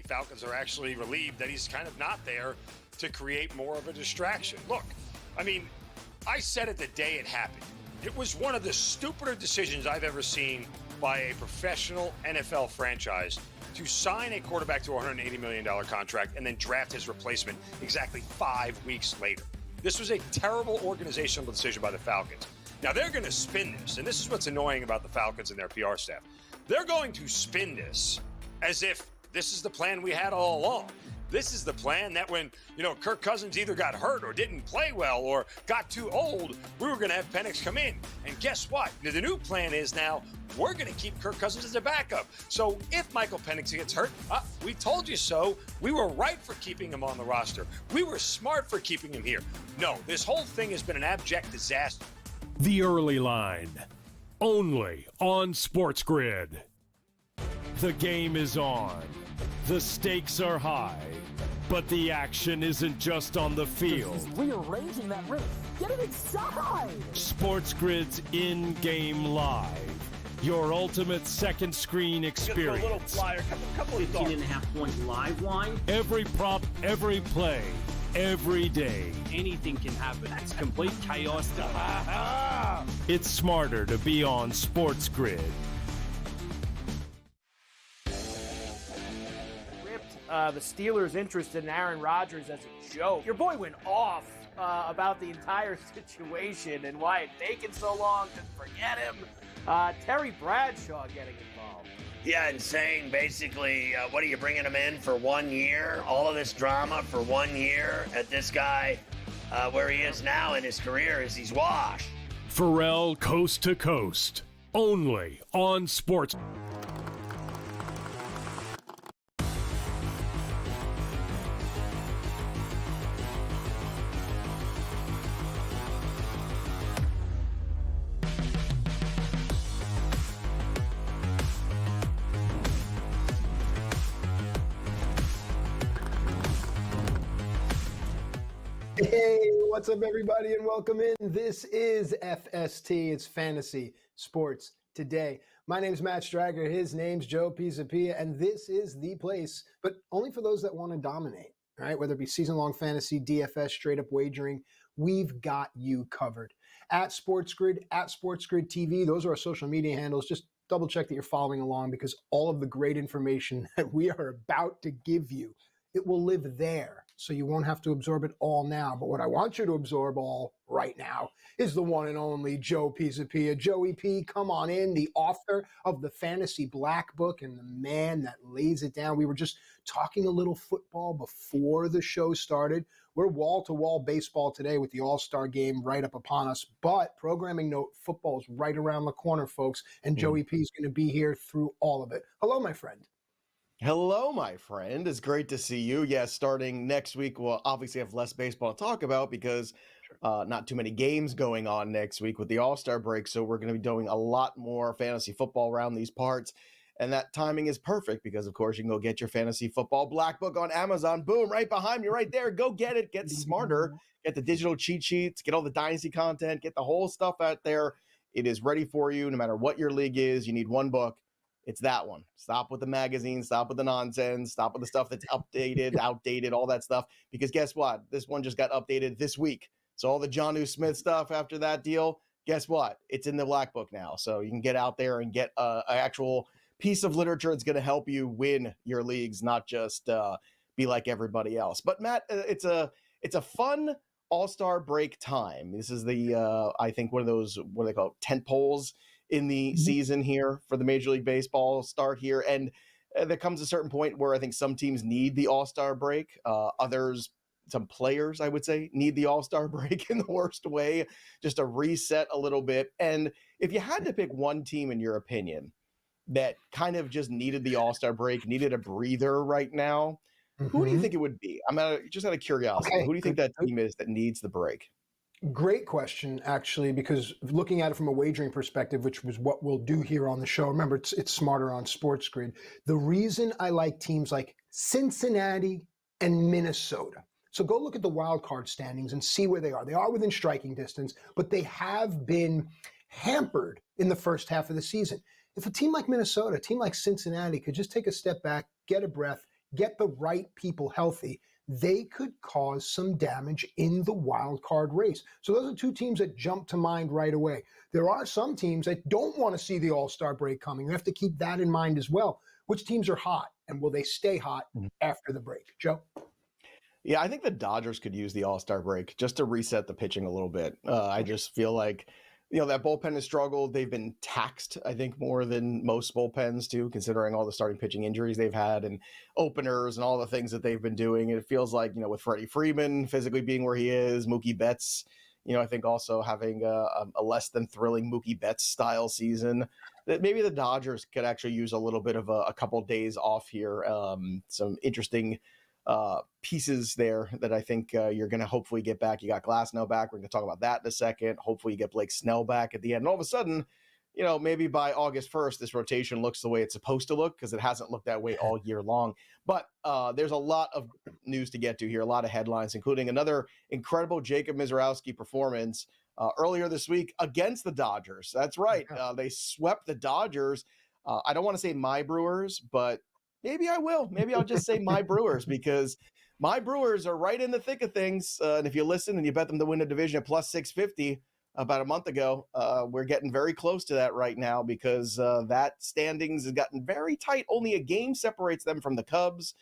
Falcons are actually relieved that he's kind of not there to create more of a distraction. Look, I mean, I said it the day it happened. It was one of the stupider decisions I've ever seen by a professional NFL franchise to sign a quarterback to a $180 million contract and then draft his replacement exactly 5 weeks later. This was a terrible organizational decision by the Falcons. Now, they're going to spin this, and this is what's annoying about the Falcons and their PR staff. They're going to spin this as if this is the plan we had all along. This is the plan that when, Kirk Cousins either got hurt or didn't play well or got too old, we were going to have Penix come in. And guess what? The new plan is now we're going to keep Kirk Cousins as a backup. So if Michael Penix gets hurt, we told you so. We were right for keeping him on the roster. We were smart for keeping him here. No, this whole thing has been an abject disaster. The Early Line, only on SportsGrid. The game is on. The stakes are high, but the action isn't just on the field. He's rearranging that rim. Get it inside! SportsGrid's in-game live. Your ultimate second screen experience. A little flyer, couple of 18.5 point live line. Every prop, every play, every day. Anything can happen. It's complete chaos. It's smarter to be on SportsGrid. The Steelers interested in Aaron Rodgers as a joke. Your boy went off about the entire situation and why it taken so long to forget him. Terry Bradshaw getting involved. Yeah, and saying basically, what are you bringing him in for 1 year? All of this drama for 1 year at this guy, where he is now in his career is he's washed. Pharrell Coast to Coast, only on Sports. Hey, what's up, everybody, and welcome in. This is FST. It's Fantasy Sports Today. My name's Matt Strager. His name's Joe Pisapia, and this is the place, but only for those that want to dominate, right? Whether it be season-long fantasy, DFS, straight-up wagering, we've got you covered. At SportsGrid, at SportsGrid TV, those are our social media handles. Just double-check that you're following along because all of the great information that we are about to give you, it will live there. So you won't have to absorb it all now. But what I want you to absorb all right now is the one and only Joe Pisapia. Joey P, come on in, the author of the Fantasy Black Book and the man that lays it down. We were just talking a little football before the show started. We're wall-to-wall baseball today with the All-Star game right up upon us. But programming note, football's right around the corner, folks. And Joey P is going to be here through all of it. Hello, my friend. Hello, my friend. It's great to see you. Yes, starting next week, we'll obviously have less baseball to talk about because not too many games going on next week with the All-Star break. So we're going to be doing a lot more fantasy football around these parts. And that timing is perfect because, of course, you can go get your Fantasy Football Black Book on Amazon. Boom, right behind you, right there. Go get it. Get smarter. Get the digital cheat sheets. Get all the Dynasty content. Get the whole stuff out there. It is ready for you no matter what your league is. You need one book. It's that one. Stop with the magazine. Stop with the nonsense. Stop with the stuff that's updated, outdated, all that stuff. Because guess what? This one just got updated this week. So all the Jonnu Smith stuff after that deal, guess what? It's in the Black Book now. So you can get out there and get an actual piece of literature that's going to help you win your leagues, not just be like everybody else. But Matt, it's a fun All-Star break time. This is the I think one of those, what do they call it, tent poles in the season here for the Major League Baseball start here. And there comes a certain point where I think some teams need the All-Star break. Others, some players, I would say, need the All-Star break in the worst way, just to reset a little bit. And if you had to pick one team, in your opinion, that kind of just needed the All-Star break, needed a breather right now, who do you think it would be? Just out of curiosity, who do you think that team is that needs the break? Great question, actually, because looking at it from a wagering perspective, which was what we'll do here on the show, remember, it's smarter on SportsGrid. The reason I like teams like Cincinnati and Minnesota. So go look at the wild card standings and see where they are. They are within striking distance, but they have been hampered in the first half of the season. If a team like Minnesota, a team like Cincinnati could just take a step back, get a breath, get the right people healthy, they could cause some damage in the wild card race. So those are two teams that jump to mind right away. There are some teams that don't want to see the All-Star break coming. You have to keep that in mind as well. Which teams are hot, and will they stay hot after the break? Joe? Yeah, I think the Dodgers could use the All-Star break just to reset the pitching a little bit. I just feel like, that bullpen has struggled. They've been taxed, I think, more than most bullpens too, considering all the starting pitching injuries they've had and openers and all the things that they've been doing. It feels like, with Freddie Freeman physically being where he is, Mookie Betts, I think also having a less than thrilling Mookie Betts style season, that maybe the Dodgers could actually use a little bit of a couple days off here. Some interesting pieces there that I think you're going to hopefully get back. You got Glasnow back. We're going to talk about that in a second. Hopefully you get Blake Snell back at the end. And all of a sudden, maybe by August 1st, this rotation looks the way it's supposed to look, because it hasn't looked that way all year long. But there's a lot of news to get to here, a lot of headlines, including another incredible Jacob Mizorowski performance earlier this week against the Dodgers. That's right. They swept the Dodgers. I don't want to say my Brewers, but maybe I will. Maybe I'll just say my Brewers, because my Brewers are right in the thick of things. And if you listen and you bet them to win the division at plus 650 about a month ago, we're getting very close to that right now, because that standings has gotten very tight. Only a game separates them from the Cubs.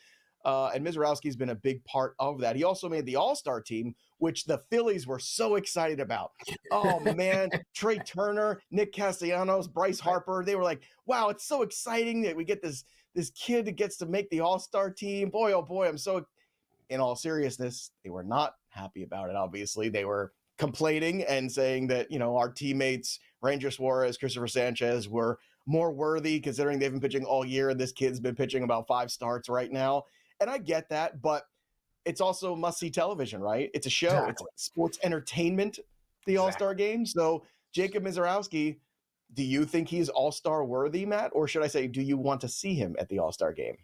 And Mizorowski's been a big part of that. He also made the All-Star team, which the Phillies were so excited about. Oh, man, Trey Turner, Nick Castellanos, Bryce Harper. They were like, wow, it's so exciting that we get this kid that gets to make the All-Star team. Boy, oh boy, I'm so... In all seriousness, they were not happy about it, obviously. They were complaining and saying that, our teammates, Ranger Suarez, Christopher Sanchez, were more worthy, considering they've been pitching all year, and this kid's been pitching about 5 starts right now. And I get that, but it's also must-see television, right? It's a show. Exactly. It's sports entertainment, the All-Star game. So Jacob Mizorowski, do you think he's All-Star worthy, Matt? Or should I say, do you want to see him at the All-Star game?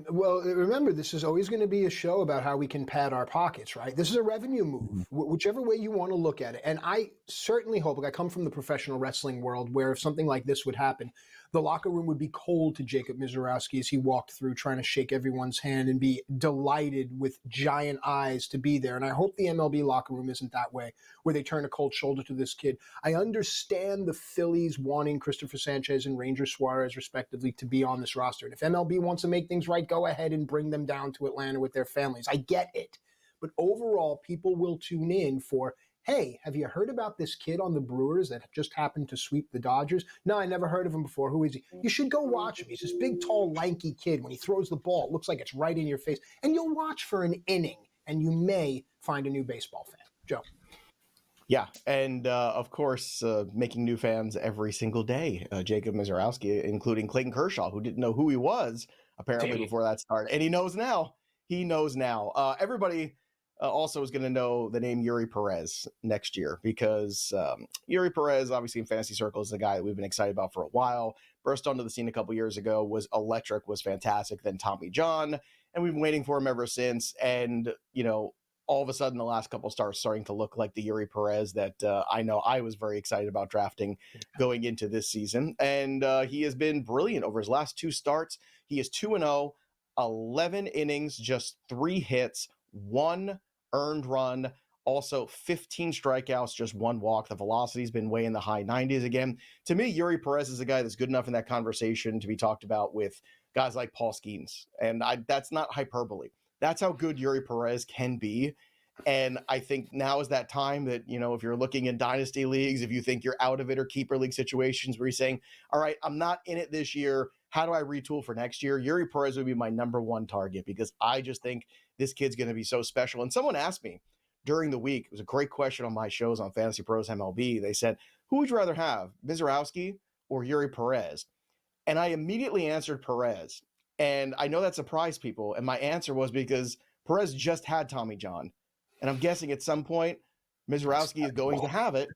Well, remember, this is always going to be a show about how we can pad our pockets, right? This is a revenue move, whichever way you want to look at it. And I certainly hope, I come from the professional wrestling world, where if something like this would happen, the locker room would be cold to Jacob Mizorowski as he walked through, trying to shake everyone's hand and be delighted with giant eyes to be there. And I hope the MLB locker room isn't that way, where they turn a cold shoulder to this kid. I understand the Phillies wanting Christopher Sanchez and Ranger Suarez, respectively, to be on this roster. And if MLB wants to make things right, go ahead and bring them down to Atlanta with their families. I get it. But overall, people will tune in for, hey, have you heard about this kid on the Brewers that just happened to sweep the Dodgers? No, I never heard of him before. Who is he? You should go watch him. He's this big, tall, lanky kid. When he throws the ball, it looks like it's right in your face. And you'll watch for an inning, and you may find a new baseball fan. Joe. Yeah, and of course, making new fans every single day. Jacob Mizorowski, including Clayton Kershaw, who didn't know who he was, apparently, before that started. And he knows now. Everybody also is going to know the name Yuri Perez next year, because Yuri Perez, obviously in fantasy circles, is a guy that we've been excited about for a while. Burst onto the scene a couple years ago, was electric, was fantastic. Then Tommy John, and we've been waiting for him ever since. And, all of a sudden, the last couple starts starting to look like the Yuri Perez that I know I was very excited about drafting going into this season. And he has been brilliant over his last 2 starts. He is 2-0, 11 innings, just 3 hits, 1 earned run, also 15 strikeouts, just 1 walk. The velocity's been way in the high 90s again. To me, Yuri Perez is a guy that's good enough in that conversation to be talked about with guys like Paul Skeens. And that's not hyperbole. That's how good Yuri Perez can be. And I think now is that time that, if you're looking in dynasty leagues, if you think you're out of it, or keeper league situations where you're saying, all right, I'm not in it this year, how do I retool for next year? Yuri Perez would be my number 1 target, because I just think this kid's going to be so special. And someone asked me during the week, it was a great question on my shows on Fantasy Pros MLB. They said, who would you rather have, Mizorowski or Yuri Perez? And I immediately answered Perez. And I know that surprised people. And my answer was because Perez just had Tommy John. And I'm guessing at some point, Mizorowski is going to have it.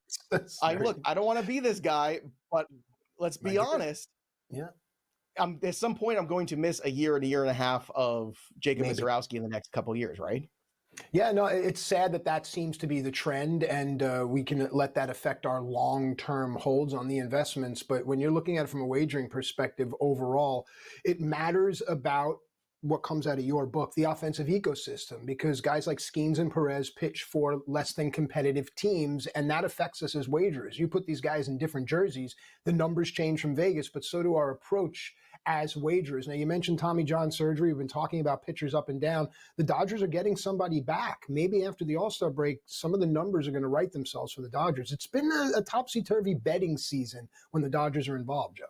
I don't want to be this guy, but let's be honest. Yeah. At some point, I'm going to miss a year and a half of Jacob Mizorowski in the next couple of years, right? Yeah, no, it's sad that seems to be the trend, and we can let that affect our long-term holds on the investments. But when you're looking at it from a wagering perspective overall, it matters about what comes out of your book, the offensive ecosystem, because guys like Skeens and Perez pitch for less than competitive teams, and that affects us as wagerers. You put these guys in different jerseys, the numbers change from Vegas, but so do our approach as wagerers. Now, you mentioned Tommy John surgery. We've been talking about pitchers up and down. The Dodgers are getting somebody back. Maybe after the All-Star break, some of the numbers are going to right themselves for the Dodgers. It's been a topsy-turvy betting season when the Dodgers are involved, Joe.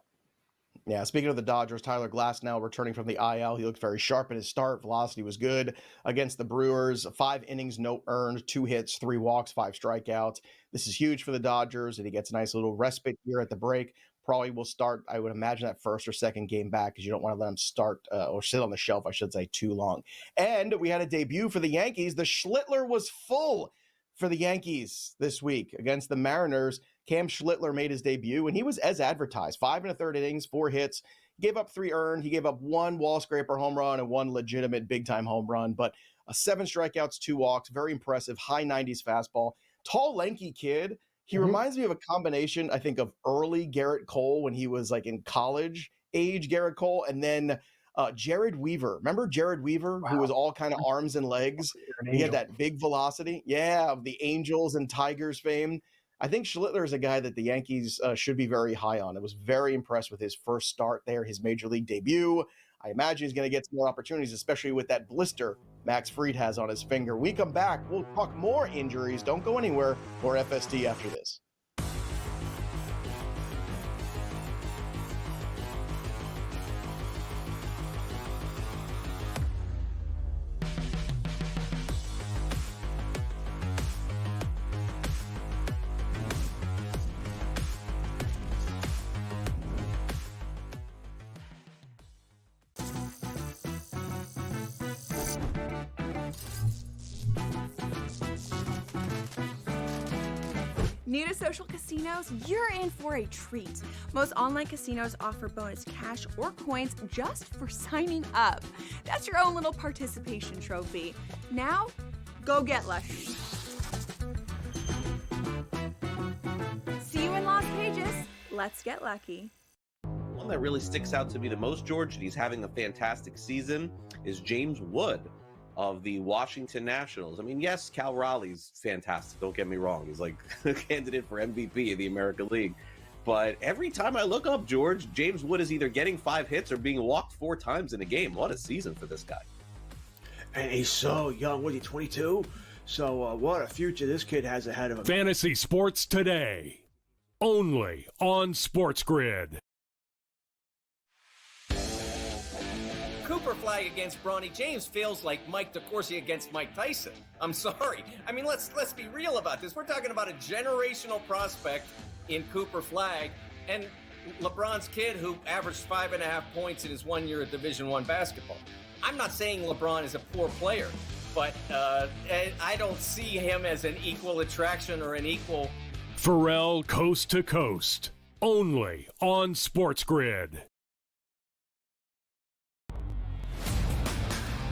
Yeah, speaking of the Dodgers, Tyler Glass now returning from the IL. He looked very sharp in his start. Velocity was good against the Brewers. 5 innings, no earned, 2 hits, 3 walks, 5 strikeouts. This is huge for the Dodgers, and he gets a nice little respite here at the break. Probably will start, I would imagine, that first or second game back, because you don't want to let him start or sit on the shelf, I should say, too long. And we had a debut for the Yankees. The Schlittler was full for the Yankees this week against the Mariners. Cam Schlittler made his debut, and he was as advertised. 5 1/3 innings, 4 hits, gave up 3 earned. He gave up 1 wall scraper home run and 1 legitimate big-time home run, but 7 strikeouts, 2 walks, very impressive, high 90s fastball. Tall, lanky kid. He reminds me of a combination, I think, of early Garrett Cole when he was like in college age Garrett Cole, and then Jared Weaver. Remember Jared Weaver, who was all kind of arms and legs? He had that big velocity. Yeah, of the Angels and Tigers fame. I think Schlittler is a guy that the Yankees should be very high on. I was very impressed with his first start there, his major league debut. I imagine he's going to get some more opportunities, especially with that blister Max Fried has on his finger. We come back, we'll talk more injuries. Don't go anywhere. More FST after this. New to social casinos? You're in for a treat. Most online casinos offer bonus cash or coins just for signing up. That's your own little participation trophy. Now, go get lucky. See you in Las Vegas. Let's get lucky. One that really sticks out to me the most, George, and he's having a fantastic season, is James Wood of the Washington Nationals. I mean, yes, Cal Raleigh's fantastic. Don't get me wrong. He's like a candidate for MVP of the American League. But every time I look up, George, James Wood is either getting 5 hits or being walked 4 times in a game. What a season for this guy. And he's so young. What, he 22? So what a future this kid has ahead of him. Fantasy Sports Today, only on SportsGrid. Cooper Flag against Bronny James feels like Mike DeCourcy against Mike Tyson. I'm sorry. I mean, let's be real about this. We're talking about a generational prospect in Cooper Flag and LeBron's kid who averaged 5.5 points in his 1 year of Division I basketball. I'm not saying LeBron is a poor player, but I don't see him as an equal attraction or an equal. Pharrell Coast to Coast, only on SportsGrid.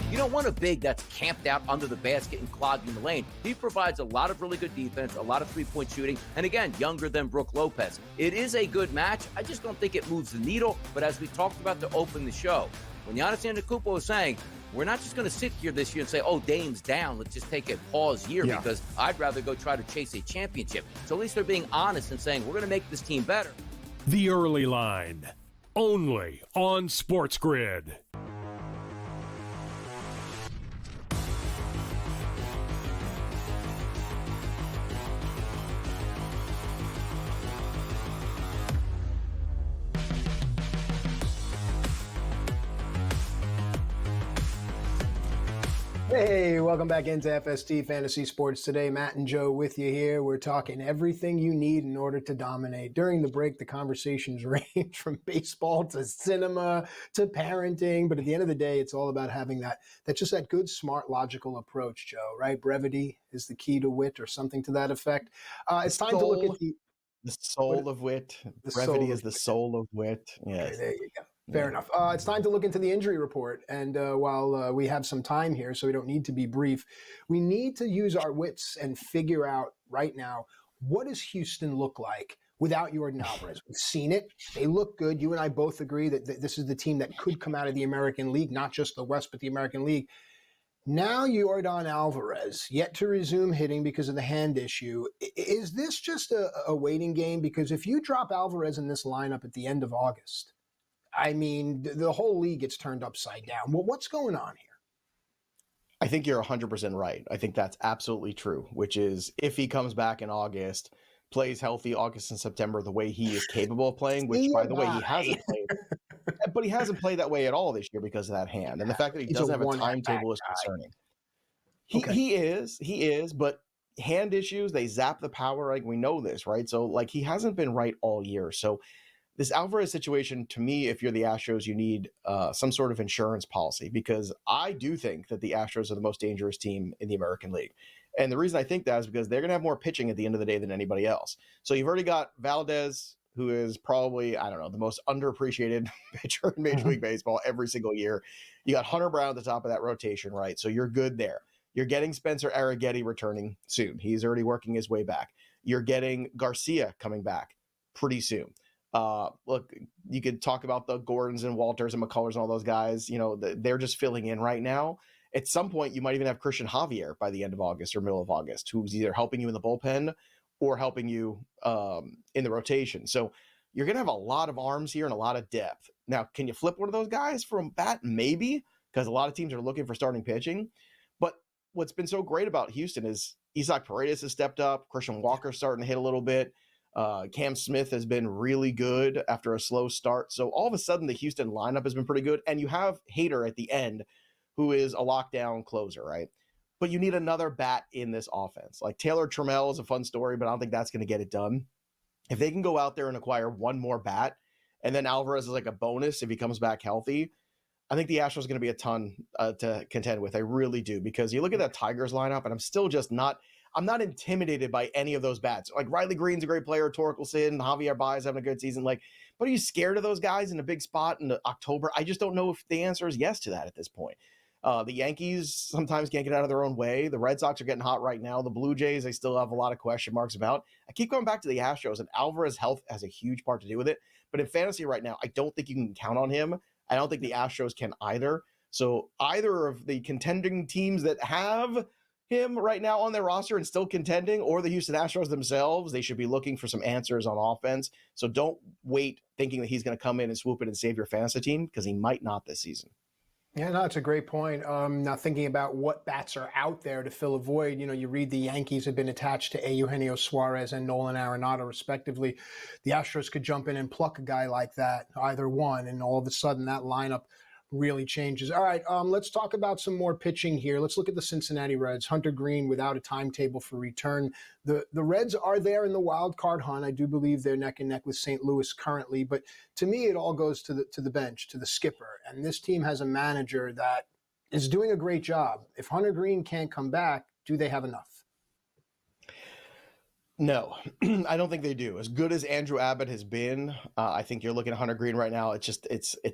You don't want a big that's camped out under the basket and clogging the lane. He provides a lot of really good defense, a lot of three-point shooting, and again, younger than Brook Lopez. It is a good match. I just don't think it moves the needle, but as we talked about to open the show, when Giannis Antetokounmpo was saying, we're not just going to sit here this year and say, oh, Dame's down, let's just take a pause year because I'd rather go try to chase a championship. So at least they're being honest and saying, we're going to make this team better. The Early Line, only on SportsGrid. Hey, welcome back into FST Fantasy Sports Today. Matt and Joe with you here. We're talking everything you need in order to dominate. During the break, the conversations range from baseball to cinema to parenting. But at the end of the day, it's all about having that good, smart, logical approach, Joe, right? Brevity is the key to wit or something to that effect. It's time to look at the soul of wit. Brevity is the soul of wit. Yes. Okay, there you go. Fair enough. It's time to look into the injury report. And while we have some time here, so we don't need to be brief, we need to use our wits and figure out right now, what does Houston look like without Jordan Alvarez. We've seen it. They look good. You and I both agree that this is the team that could come out of the American League, not just the West, but the American League. Now Jordan Alvarez, yet to resume hitting because of the hand issue. Is this just a waiting game? Because if you drop Alvarez in this lineup at the end of August, I mean, the whole league gets turned upside down. Well, what's going on here? I think you're 100% right. I think that's absolutely true, which is if he comes back in August, plays healthy August and September the way he is capable of playing, which, by the way, he hasn't played. But he hasn't played that way at all this year because of that hand. And the fact that he doesn't have a timetable is concerning. He is, but hand issues, they zap the power. Like, we know this, right? So, like, he hasn't been right all year. So this Alvarez situation, to me, if you're the Astros, you need some sort of insurance policy, because I do think that the Astros are the most dangerous team in the American League. And the reason I think that is because they're going to have more pitching at the end of the day than anybody else. So you've already got Valdez, who is probably, I don't know, the most underappreciated pitcher in Major League Baseball every single year. You got Hunter Brown at the top of that rotation, right? So you're good there. You're getting Spencer Arrighetti returning soon. He's already working his way back. You're getting Garcia coming back pretty soon. Look, you could talk about the Gordons and Walters and McCullers and all those guys. You know, they're just filling in right now. At some point, you might even have Christian Javier by the end of August or middle of August, who's either helping you in the bullpen or helping you in the rotation. So you're going to have a lot of arms here and a lot of depth. Now, can you flip one of those guys from bat? Maybe, because a lot of teams are looking for starting pitching. But what's been so great about Houston is Isaac Paredes has stepped up. Christian Walker's starting to hit a little bit. Cam Smith has been really good after a slow start. So all of a sudden, the Houston lineup has been pretty good. And you have Hader at the end, who is a lockdown closer, right? But you need another bat in this offense. Like, Taylor Trammell is a fun story, but I don't think that's going to get it done. If they can go out there and acquire one more bat, and then Alvarez is like a bonus if he comes back healthy, I think the Astros are going to be a ton to contend with. I really do, because you look at that Tigers lineup, and I'm still just not – I'm not intimidated by any of those bats. Like, Riley Green's a great player, Torkelson, Javier Baez having a good season. Like, but are you scared of those guys in a big spot in October? I just don't know if the answer is yes to that at this point. The Yankees sometimes can't get out of their own way. The Red Sox are getting hot right now. The Blue Jays, I still have a lot of question marks about. I keep going back to the Astros, and Alvarez's health has a huge part to do with it. But in fantasy right now, I don't think you can count on him. I don't think the Astros can either. So either of the contending teams that have him right now on their roster and still contending, or the Houston Astros themselves, they should be looking for some answers on offense. So don't wait thinking that he's going to come in and swoop in and save your fantasy team, because he might not this season. Yeah, no, it's a great point. Now, thinking about what bats are out there to fill a void, you know, you read the Yankees have been attached to Eugenio Suarez and Nolan Arenado, respectively. The Astros could jump in and pluck a guy like that, either one, and all of a sudden that lineup really changes. All right, let's talk about some more pitching here. Let's look at the Cincinnati Reds. Hunter Green without a timetable for return. The Reds are there in the wild card hunt. I do believe they're neck and neck with St. Louis currently, but to me, it all goes to the bench, to the skipper. And this team has a manager that is doing a great job. If Hunter Green can't come back, do they have enough? No, I don't think they do. As good as Andrew Abbott has been, I think you're looking at Hunter Green right now. It's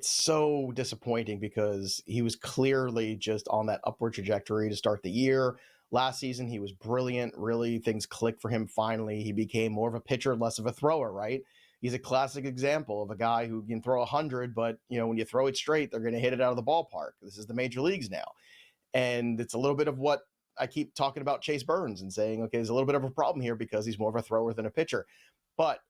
so disappointing, because he was clearly just on that upward trajectory to start the year. Last season, he was brilliant. Really, things clicked for him finally. He became more of a pitcher, less of a thrower, right? He's a classic example of a guy who can throw 100, but, you know, when you throw it straight, they're going to hit it out of the ballpark. This is the major leagues now. And it's a little bit of what I keep talking about Chase Burns and saying, okay, there's a little bit of a problem here because he's more of a thrower than a pitcher. But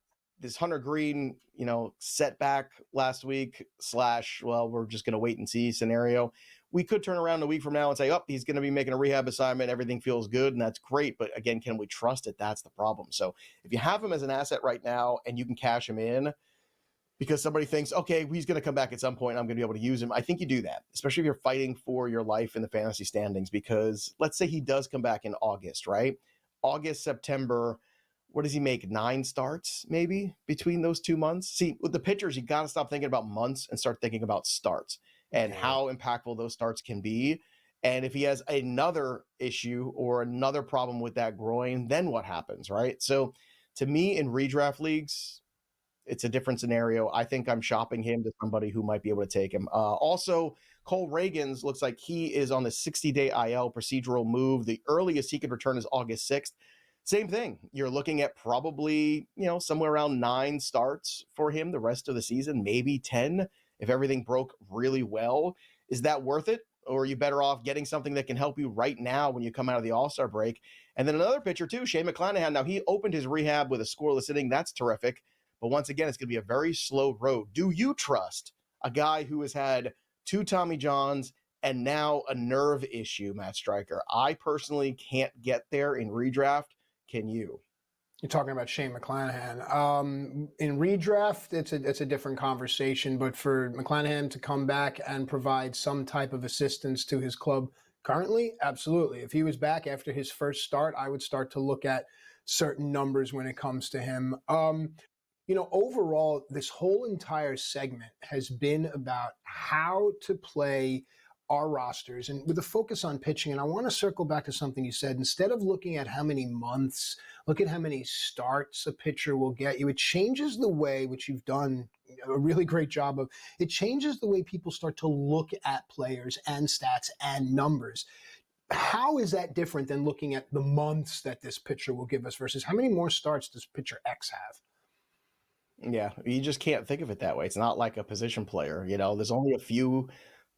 this Hunter Green, you know, setback last week / well, we're just going to wait and see scenario. We could turn around a week from now and say, oh, he's going to be making a rehab assignment. Everything feels good. And that's great. But again, can we trust it? That's the problem. So if you have him as an asset right now and you can cash him in, because somebody thinks, okay, he's going to come back at some point, I'm going to be able to use him, I think you do that, especially if you're fighting for your life in the fantasy standings, because let's say he does come back in August, right? August, September, what does he make? 9 starts maybe between those 2 months? See, with the pitchers, you got to stop thinking about months and start thinking about starts and how impactful those starts can be. And if he has another issue or another problem with that groin, then what happens, right? So to me, in redraft leagues, it's a different scenario. I think I'm shopping him to somebody who might be able to take him. Also, Cole Reagans looks like he is on the 60-day IL procedural move. The earliest he could return is August 6th. Same thing. You're looking at probably, somewhere around 9 starts for him the rest of the season, maybe 10 if everything broke really well. Is that worth it? Or are you better off getting something that can help you right now when you come out of the All-Star break? And then another pitcher too, Shane McClanahan. Now, he opened his rehab with a scoreless inning. That's terrific. But once again, it's going to be a very slow road. Do you trust a guy who has had 2 Tommy Johns and now a nerve issue, Matt Stryker? I personally can't get there in redraft. Can you? You're talking about Shane McClanahan. In redraft, it's a different conversation, but for McClanahan to come back and provide some type of assistance to his club currently, absolutely. If he was back after his first start, I would start to look at certain numbers when it comes to him. Overall, this whole entire segment has been about how to play our rosters and with a focus on pitching. And I want to circle back to something you said. Instead of looking at how many months, look at how many starts a pitcher will get you. It changes the way, which you've done a really great job of, it changes the way people start to look at players and stats and numbers. How is that different than looking at the months that this pitcher will give us versus how many more starts does pitcher X have? Yeah, you just can't think of it that way. It's not like a position player. There's only a few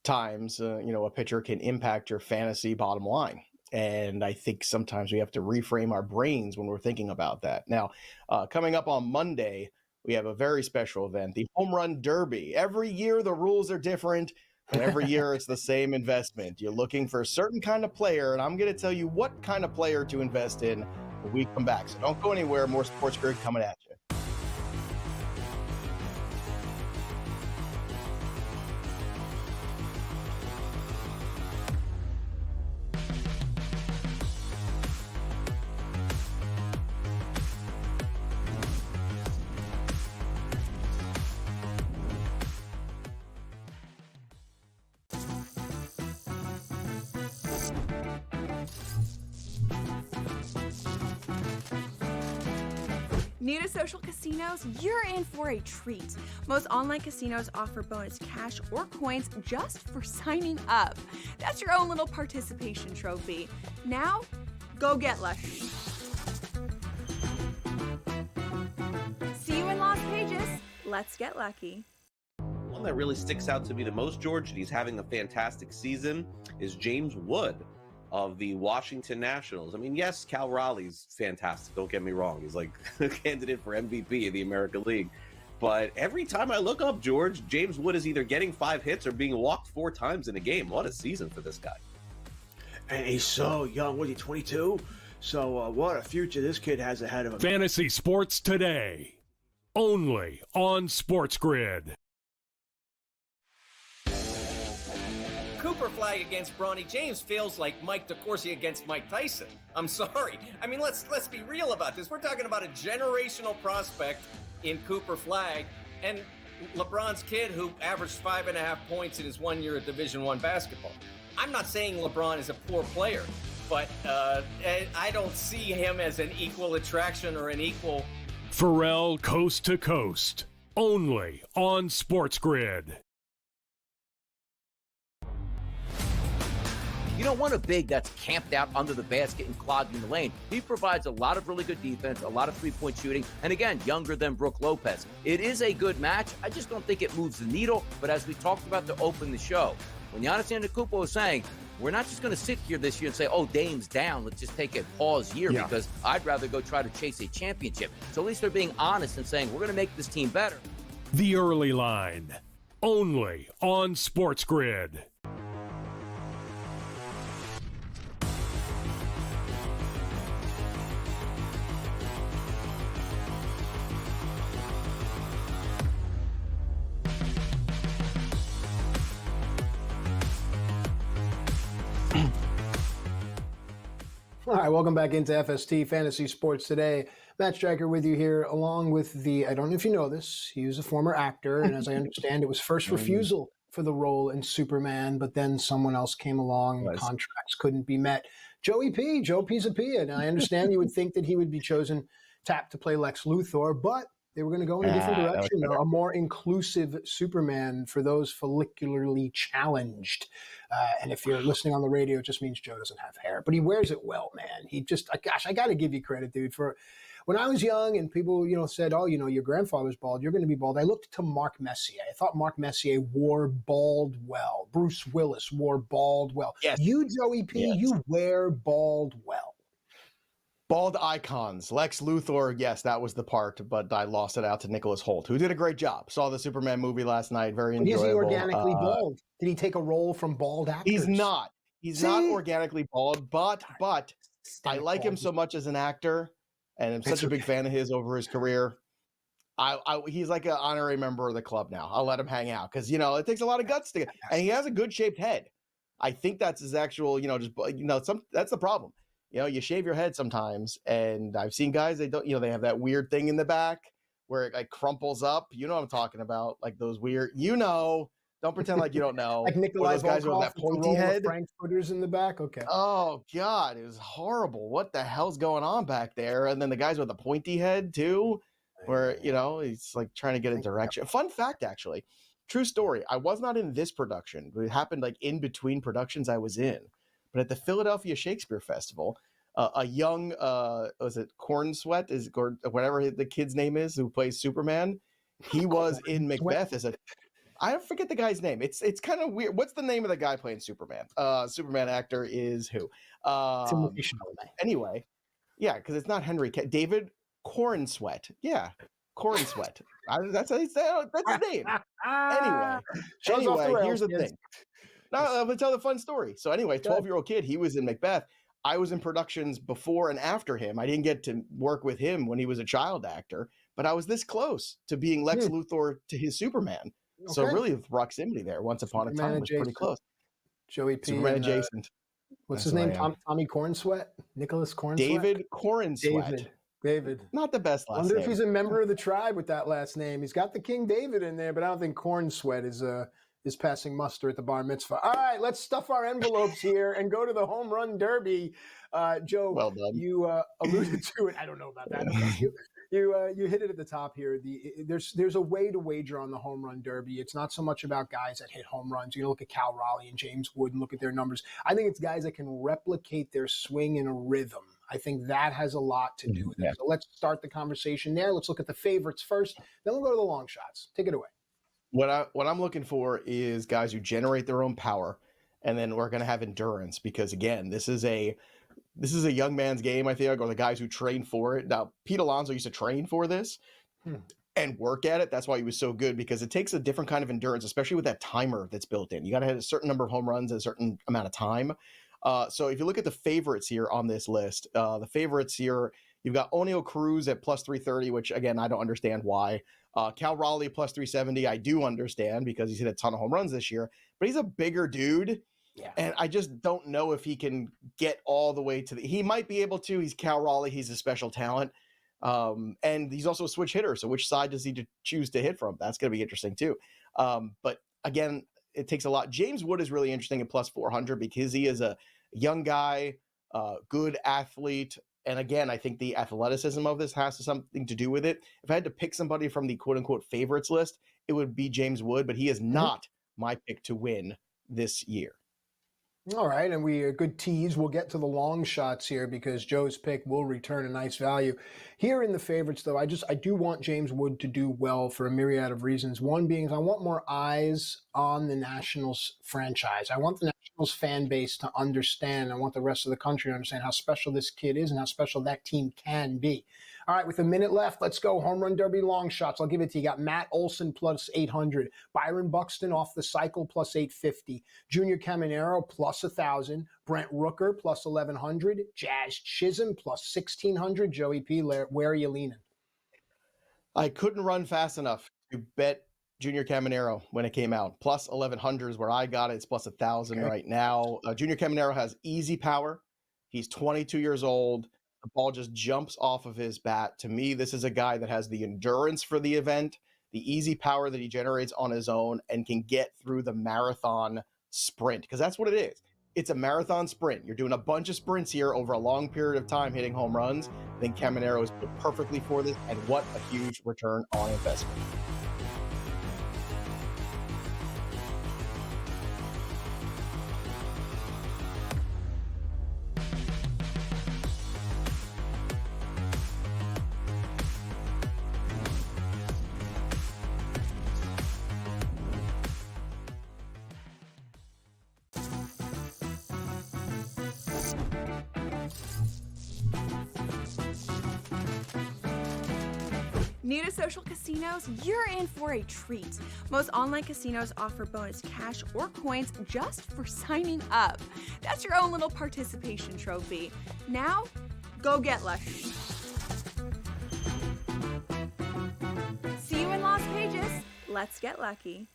times, a pitcher can impact your fantasy bottom line. And I think sometimes we have to reframe our brains when we're thinking about that. Now, coming up on Monday, we have a very special event, the Home Run Derby. Every year, the rules are different, but every year it's the same investment. You're looking for a certain kind of player, and I'm going to tell you what kind of player to invest in when we come back. So don't go anywhere. More SportsGrid coming at you. New to social casinos? You're in for a treat. Most online casinos offer bonus cash or coins just for signing up. That's your own little participation trophy. Now, go get lucky. See you in Las Vegas. Let's get lucky. One that really sticks out to me the most, George, and he's having a fantastic season, is James Wood of the Washington Nationals. I mean, yes, Cal Raleigh's fantastic. Don't get me wrong. He's like a candidate for MVP of the American League. But every time I look up, George, James Wood is either getting 5 hits or being walked 4 times in a game. What a season for this guy. And he's so young. What is he, 22? So what a future this kid has ahead of him. Fantasy Sports Today, only on SportsGrid. Cooper flag against Bronny James feels like Mike DeCourcy against Mike Tyson. I'm sorry. I mean, let's be real about this. We're talking about a generational prospect in Cooper Flag and LeBron's kid who averaged 5.5 points in his 1 year at Division I basketball. I'm not saying LeBron is a poor player, but I don't see him as an equal attraction or an equal. Pharrell Coast to Coast, only on SportsGrid. You don't want a big that's camped out under the basket and clogging the lane. He provides a lot of really good defense, a lot of three-point shooting, and again, younger than Brook Lopez. It is a good match. I just don't think it moves the needle, but as we talked about to open the show, when Giannis Antetokounmpo was saying, we're not just going to sit here this year and say, oh, Dame's down, let's just take a pause year because I'd rather go try to chase a championship. So at least they're being honest and saying, we're going to make this team better. The Early Line, only on SportsGrid. All right, welcome back into FST Fantasy Sports Today. Matt Stryker with you here, along with I don't know if you know this, he was a former actor, and as I understand, it was first refusal for the role in Superman, but then someone else came along, contracts couldn't be met. Joe Pisapia, and I understand you would think that he would be chosen tapped to play Lex Luthor, but They were going to go in a different That was direction, better. a more inclusive Superman for those follicularly challenged. And if you're listening on the radio, it just means Joe doesn't have hair, but he wears it well, man. He just, gosh, I got to give you credit, dude. For when I was young and people, said, oh, your grandfather's bald, you're going to be bald. I looked to Mark Messier. I thought Mark Messier wore bald well. Bruce Willis wore bald well. Yes. You, Joey P, Yes. you wear bald well. Bald icons. Lex Luthor, yes, that was the part, but I lost it out to Nicholas Hoult, who did a great job. Saw the Superman movie last night. Very enjoyable. Is he organically bald? Did he take a role from bald actors? He's not. He's not organically bald, but I like him so much as an actor, and I'm such a big fan of his over his career. He's like an honorary member of the club now. I'll let him hang out because, it takes a lot of guts to get, and he has a good shaped head. I think that's his actual, that's the problem. You shave your head sometimes, and I've seen guys, they don't, they have that weird thing in the back where it like crumples up. You know what I'm talking about? Like those weird, don't pretend like you don't know. Like Nikolai those guys with that pointy head. Frankfurters in the back. Okay. Oh God, it was horrible. What the hell's going on back there? And then the guys with the pointy head too, where, he's like trying to get a direction. Fun fact, actually, true story. I was not in this production. It happened like in between productions I was in. But at the Philadelphia Shakespeare Festival, a young, was it Corn Sweat, or whatever the kid's name is, who plays Superman, he was in Macbeth as I forget the guy's name. It's kind of weird. What's the name of the guy playing Superman? Superman actor is who? Anyway, yeah, because it's not Henry. David Corn Sweat. Yeah, Corn Sweat. That's his name. Anyway, here's the thing. No, I'm going to tell the fun story. So anyway, 12-year-old kid, he was in Macbeth. I was in productions before and after him. I didn't get to work with him when he was a child actor, but I was this close to being Lex Luthor to his Superman. Okay. So really the proximity there once upon a time was pretty close. Joey P. Superman adjacent. What's his name? Tommy Cornsweat? Nicholas Cornsweat? David Cornsweat. David. Not the best last name. I wonder if he's a member of the tribe with that last name. He's got the King David in there, but I don't think Cornsweat is passing muster at the bar mitzvah. All right, let's stuff our envelopes here and go to the home run derby. Joe, well done. You alluded to it. I don't know about that. You hit it at the top here. There's a way to wager on the home run derby. It's not so much about guys that hit home runs. You look at Cal Raleigh and James Wood and look at their numbers. I think it's guys that can replicate their swing in a rhythm. I think that has a lot to do with it. So let's start the conversation there. Let's look at the favorites first. Then we'll go to the long shots. Take it away. What I'm looking for is guys who generate their own power, and then we're going to have endurance because, again, this is a young man's game, I think, or the guys who train for it. Now, Pete Alonso used to train for this and work at it. That's why he was so good, because it takes a different kind of endurance, especially with that timer that's built in. You got to hit a certain number of home runs in a certain amount of time. So if you look at the favorites here on this list, the favorites here, you've got Oneil Cruz at plus 330, which, again, I don't understand why. Cal Raleigh plus 370, I do understand because he's hit a ton of home runs this year, but he's a bigger dude. Yeah. And I just don't know if he can get all the way to he might be able to. He's Cal Raleigh. He's a special talent. And he's also a switch hitter. So which side does he choose to hit from? That's going to be interesting too. But again, it takes a lot. James Wood is really interesting at plus 400 because he is a young guy, good athlete. And again, I think the athleticism of this has something to do with it. If I had to pick somebody from the quote unquote favorites list, it would be James Wood, but he is not my pick to win this year. All right, and we a good tease. We'll get to the long shots here because Joe's pick will return a nice value. Here in the favorites, though, I do want James Wood to do well for a myriad of reasons. One being I want more eyes on the Nationals franchise. I want the Nationals fan base to understand. I want the rest of the country to understand how special this kid is and how special that team can be. All right, with a minute left, let's go. Home run derby long shots. I'll give it to you. You got Matt Olson plus 800. Byron Buxton off the cycle plus 850. Junior Caminero plus 1,000. Brent Rooker plus 1,100. Jazz Chisholm plus 1,600. Joey P., where are you leaning? I couldn't run fast enough to bet Junior Caminero when it came out. Plus 1,100 is where I got it. It's plus 1,000 right now. Junior Caminero has easy power. He's 22 years old. The ball just jumps off of his bat. To me, this is a guy that has the endurance for the event, the easy power that he generates on his own, and can get through the marathon sprint, because that's what it is. it's a marathon sprint. You're doing a bunch of sprints here over a long period of time hitting home runs. I think Caminero is built perfectly for this, and what a huge return on investment. New to social casinos? You're in for a treat. Most online casinos offer bonus cash or coins just for signing up. That's your own little participation trophy. Now, go get lucky. See you in Las Vegas. Let's get lucky.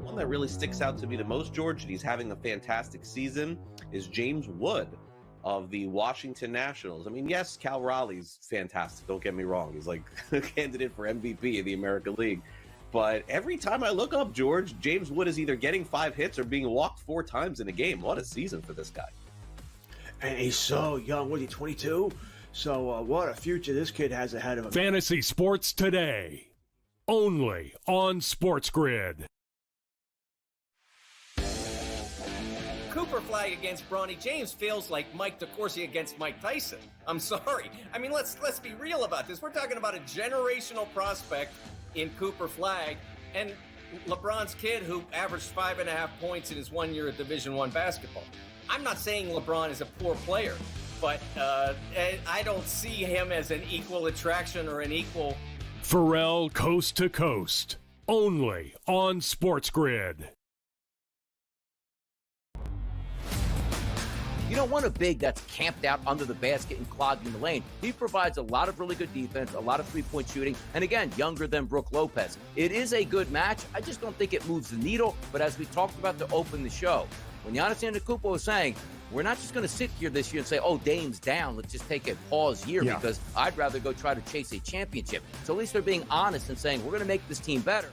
One that really sticks out to me the most, George, and he's having a fantastic season, is James Wood of the Washington Nationals. I mean, yes, Cal Raleigh's fantastic. Don't get me wrong. He's like a candidate for MVP of the American League. But every time I look up, George, James Wood is either getting 5 hits or being walked 4 times in a game. What a season for this guy. And he's so young. What, is he 22? So what a future this kid has ahead of him. Fantasy Sports Today. Only on SportsGrid. Cooper flag against Bronny James feels like Mike DeCourcy against Mike Tyson. I'm sorry. I mean, let's be real about this. We're talking about a generational prospect in Cooper Flag, and LeBron's kid who averaged 5.5 points in his 1 year of Division I basketball. I'm not saying LeBron is a poor player, but I don't see him as an equal attraction or an equal. Pharrell Coast to Coast. Only on SportsGrid. You don't want a big that's camped out under the basket and clogging the lane. He provides a lot of really good defense, a lot of three-point shooting, and again, younger than Brook Lopez. It is a good match. I just don't think it moves the needle, but as we talked about to open the show, when Giannis Antetokounmpo was saying, we're not just going to sit here this year and say, oh, Dame's down, let's just take a pause year because I'd rather go try to chase a championship. So at least they're being honest and saying, we're going to make this team better.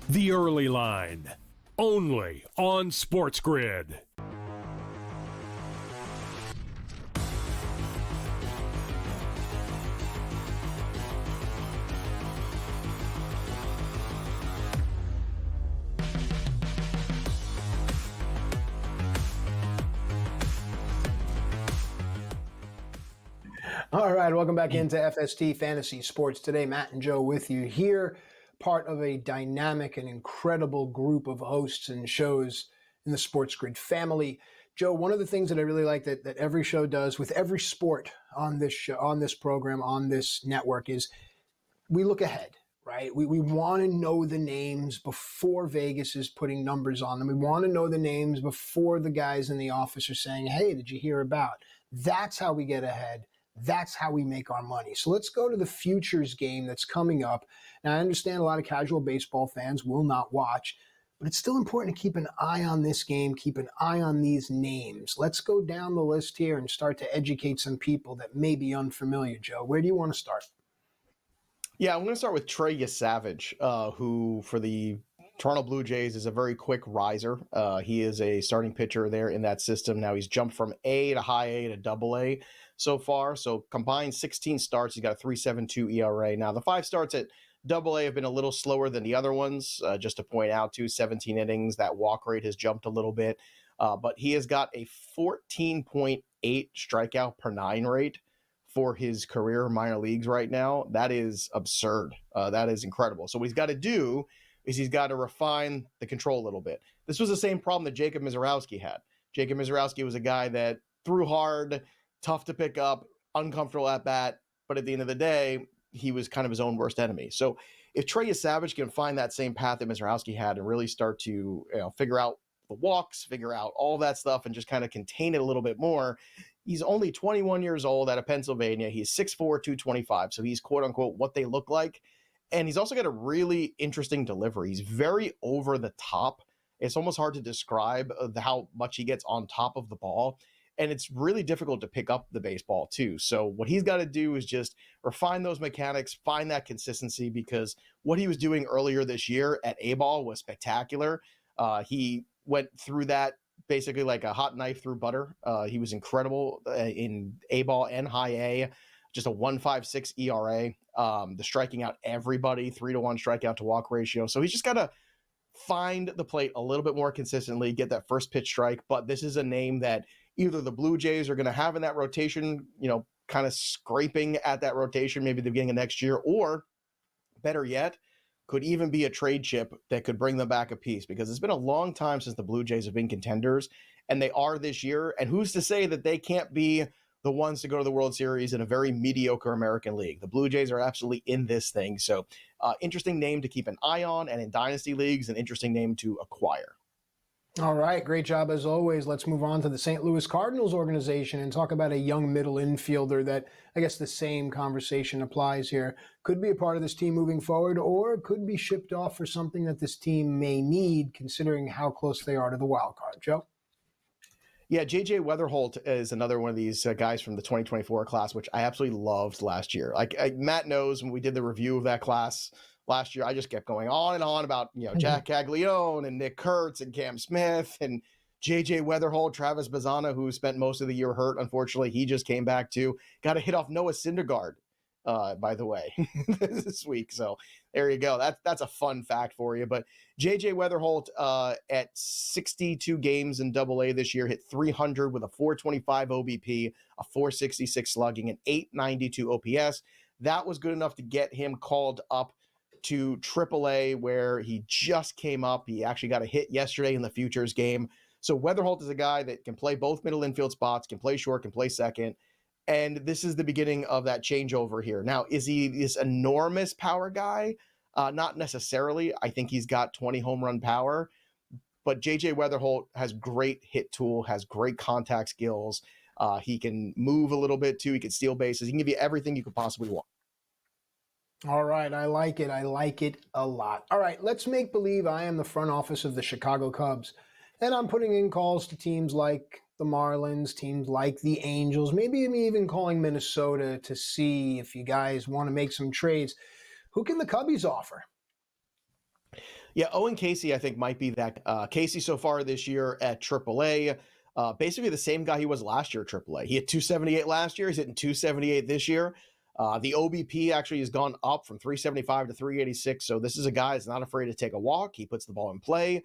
The Early Line. Only on SportsGrid. All right, welcome back into FST Fantasy Sports Today. Matt and Joe with you here, part of a dynamic and incredible group of hosts and shows in the SportsGrid family. Joe, one of the things that I really like that every show does with every sport on this show, on this program, on this network is we look ahead, right? We want to know the names before Vegas is putting numbers on them. We want to know the names before the guys in the office are saying, hey, did you hear about? That's how we get ahead. That's how we make our money. So let's go to the futures game that's coming up. Now, I understand a lot of casual baseball fans will not watch, but it's still important to keep an eye on this game, keep an eye on these names. Let's go down the list here and start to educate some people that may be unfamiliar, Joe. Where do you want to start? Yeah, I'm going to start with Trey Yesavage, who for the Toronto Blue Jays is a very quick riser. He is a starting pitcher there in that system. Now he's jumped from A to high A to double A so far. So combined 16 starts, he's got a 3.72 ERA. Now the 5 starts at double A have been a little slower than the other ones. Just to point out, 17 innings. That walk rate has jumped a little bit. But he has got a 14.8 strikeout per 9 rate for his career minor leagues right now. That is absurd. That is incredible. So what he's got to do is he's got to refine the control a little bit. This was the same problem that Jacob Mizorowski had. Jacob Mizorowski was a guy that threw hard, tough to pick up, uncomfortable at bat, but at the end of the day, he was kind of his own worst enemy. So if Trey Yesavage can find that same path that Mizorowski had and really start to figure out the walks, figure out all that stuff, and just kind of contain it a little bit more, he's only 21 years old out of Pennsylvania. He's 6'4", 225, so he's quote-unquote what they look like. And he's also got a really interesting delivery. He's very over the top. It's almost hard to describe how much he gets on top of the ball. And it's really difficult to pick up the baseball too. So what he's got to do is just refine those mechanics, find that consistency, because what he was doing earlier this year at A-ball was spectacular. He went through that basically like a hot knife through butter. He was incredible in A ball and high A, just a 1.56 ERA. The striking out everybody, 3-to-1 strikeout to walk ratio. So he's just got to find the plate a little bit more consistently, get that first pitch strike. But this is a name that either the Blue Jays are going to have in that rotation, kind of scraping at that rotation, maybe the beginning of next year, or better yet, could even be a trade chip that could bring them back a piece, because it's been a long time since the Blue Jays have been contenders, and they are this year. And who's to say that they can't be the ones to go to the World Series in a very mediocre American League? The Blue Jays are absolutely in this thing. So interesting name to keep an eye on, and in dynasty leagues, an interesting name to acquire. All right, great job as always. Let's move on to the St. Louis Cardinals organization and talk about a young middle infielder that I guess the same conversation applies here. Could be a part of this team moving forward, or could be shipped off for something that this team may need, considering how close they are to the wild card. Joe? Yeah, J.J. Weatherholt is another one of these guys from the 2024 class, which I absolutely loved last year. Matt knows when we did the review of that class last year, I just kept going on and on about, Jack Caglione and Nick Kurtz and Cam Smith and J.J. Weatherholt, Travis Bazzana, who spent most of the year hurt. Unfortunately, he just came back too. Got a hit off Noah Syndergaard, by the way, this week. So there you go. That's a fun fact for you. But J.J. Weatherholt at 62 games in Double-A this year hit 300 with a 425 OBP, a 466 slugging, and 892 OPS. That was good enough to get him called up to AAA, where he just came up. He actually got a hit yesterday in the Futures game. So Weatherholt is a guy that can play both middle infield spots, can play short, can play second. And this is the beginning of that changeover here. Now, is he this enormous power guy? Not necessarily. I think he's got 20 home run power. But J.J. Weatherholt has great hit tool, has great contact skills. He can move a little bit too. He can steal bases. He can give you everything you could possibly want. All right, I like it. I like it a lot. All right, let's make believe I am the front office of the Chicago Cubs, and I'm putting in calls to teams like the Marlins, teams like the Angels, maybe I'm even calling Minnesota to see if you guys want to make some trades. Who can the Cubbies offer? Yeah, Owen Casey, I think, might be that. Casey so far this year at AAA, basically the same guy he was last year at AAA. He hit 278 last year. He's hitting 278 this year. The OBP actually has gone up from 375 to 386. So this is a guy that's not afraid to take a walk. He puts the ball in play.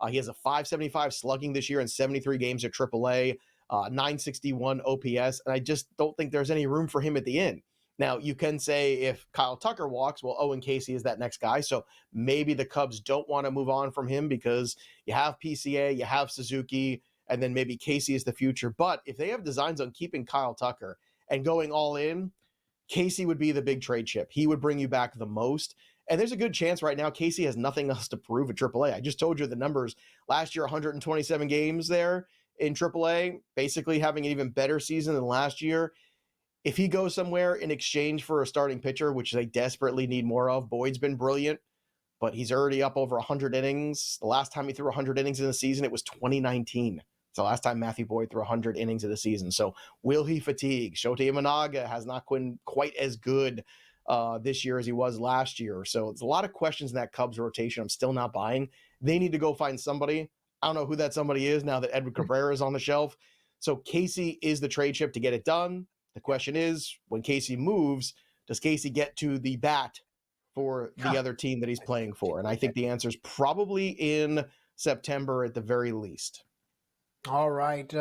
He has a 575 slugging this year in 73 games at AAA, 961 OPS. And I just don't think there's any room for him at the end. Now, you can say if Kyle Tucker walks, well, Owen Casey is that next guy. So maybe the Cubs don't want to move on from him because you have PCA, you have Suzuki, and then maybe Casey is the future. But if they have designs on keeping Kyle Tucker and going all in, Casey would be the big trade chip. He would bring you back the most. And there's a good chance right now Casey has nothing else to prove at AAA. I just told you the numbers. Last year, 127 games there in AAA, basically having an even better season than last year. If he goes somewhere in exchange for a starting pitcher, which they desperately need more of, Boyd's been brilliant, but he's already up over 100 innings. The last time he threw 100 innings in the season, it was 2019. It's the last time Matthew Boyd threw 100 innings of the season. So will he fatigue? Shota Imanaga has not been quite as good this year as he was last year. So it's a lot of questions in that Cubs rotation I'm still not buying. They need to go find somebody. I don't know who that somebody is now that Edward Cabrera is on the shelf. So Casey is the trade chip to get it done. The question is, when Casey moves, does Casey get to the bat for the other team that he's playing for? And I think the answer is probably in September at the very least. All right.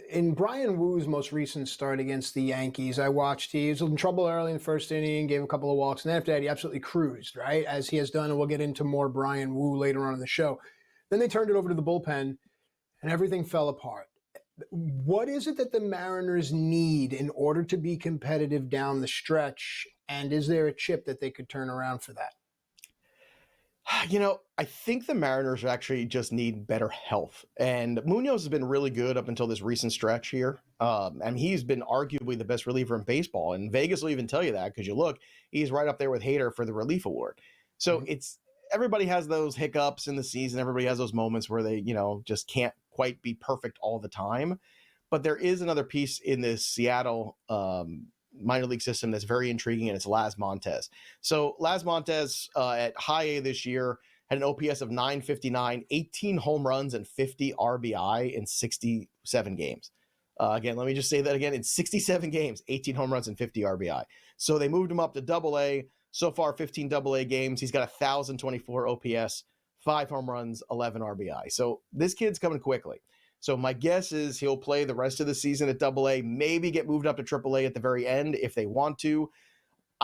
In Brian Woo's most recent start against the Yankees, I watched. He was in trouble early in the first inning, gave a couple of walks, and then after that, he absolutely cruised, right, as he has done, and we'll get into more Brian Woo later on in the show. Then they turned it over to the bullpen, and everything fell apart. What is it that the Mariners need in order to be competitive down the stretch, and is there a chip that they could turn around for that? I think the Mariners actually just need better health. And Munoz has been really good up until this recent stretch here. And he's been arguably the best reliever in baseball. And Vegas will even tell you that because you look, he's right up there with Hader for the relief award. So it's everybody has those hiccups in the season. Everybody has those moments where they, just can't quite be perfect all the time. But there is another piece in this Seattle minor league system that's very intriguing, and it's Las Montes. So Las Montes at high A this year had an OPS of 959, 18 home runs, and 50 RBI in 67 games. Again, let me just say that again. In 67 games, 18 home runs and 50 RBI. So they moved him up to AA. So far, 15 AA games. He's got 1,024 OPS, 5 home runs, 11 RBI. So this kid's coming quickly. So my guess is he'll play the rest of the season at AA, maybe get moved up to AAA at the very end if they want to.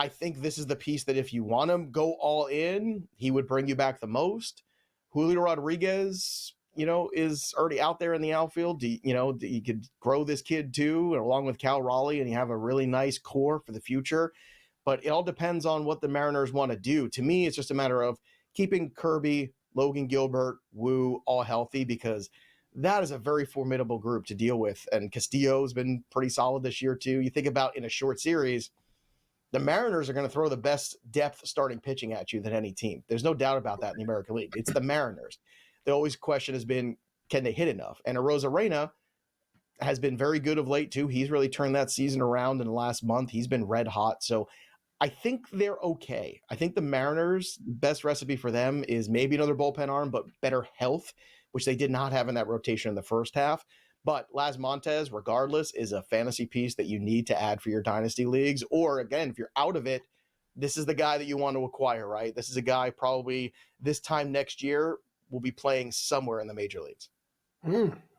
I think this is the piece that if you want him, go all in, he would bring you back the most. Julio Rodriguez, is already out there in the outfield. You could grow this kid too, along with Cal Raleigh, and you have a really nice core for the future. But it all depends on what the Mariners want to do. To me, it's just a matter of keeping Kirby, Logan Gilbert, Wu all healthy, because that is a very formidable group to deal with. And Castillo's been pretty solid this year too. You think about in a short series, the Mariners are going to throw the best depth starting pitching at you than any team. There's no doubt about that in the American League. It's the Mariners. The always question has been, can they hit enough? And Arozarena has been very good of late too. He's really turned that season around in the last month. He's been red hot. So I think they're okay. I think the Mariners' best recipe for them is maybe another bullpen arm, but better health, which they did not have in that rotation in the first half. But Las Montes, regardless, is a fantasy piece that you need to add for your dynasty leagues. Or again, if you're out of it, this is the guy that you want to acquire, right? This is a guy probably this time next year will be playing somewhere in the major leagues.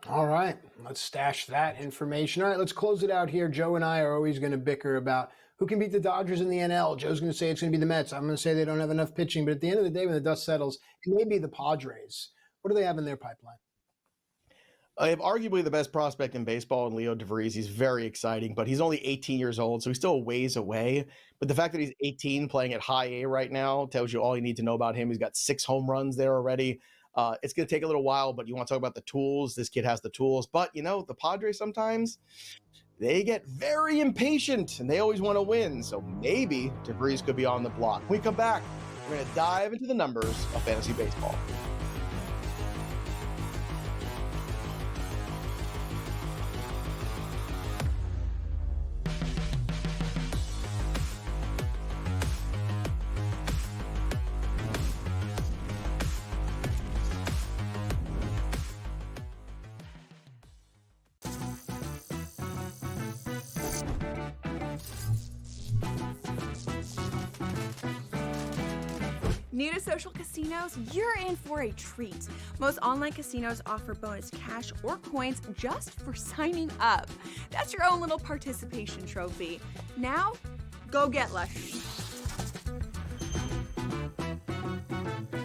All right. Let's stash that information. All right, let's close it out here. Joe and I are always going to bicker about who can beat the Dodgers in the NL. Joe's going to say it's going to be the Mets. I'm going to say they don't have enough pitching. But at the end of the day, when the dust settles, it may be the Padres. What do they have in their pipeline? I have arguably the best prospect in baseball in Leo DeVries. He's very exciting, but he's only 18 years old, so he's still a ways away. But the fact that he's 18 playing at high A right now tells you all you need to know about him. He's got 6 home runs there already. It's going to take a little while, but you want to talk about the tools. This kid has the tools. But, the Padres sometimes, they get very impatient, and they always want to win. So maybe DeVries could be on the block. When we come back, we're going to dive into the numbers of fantasy baseball. New to social casinos? You're in for a treat. Most online casinos offer bonus cash or coins just for signing up. That's your own little participation trophy. Now, go get lucky.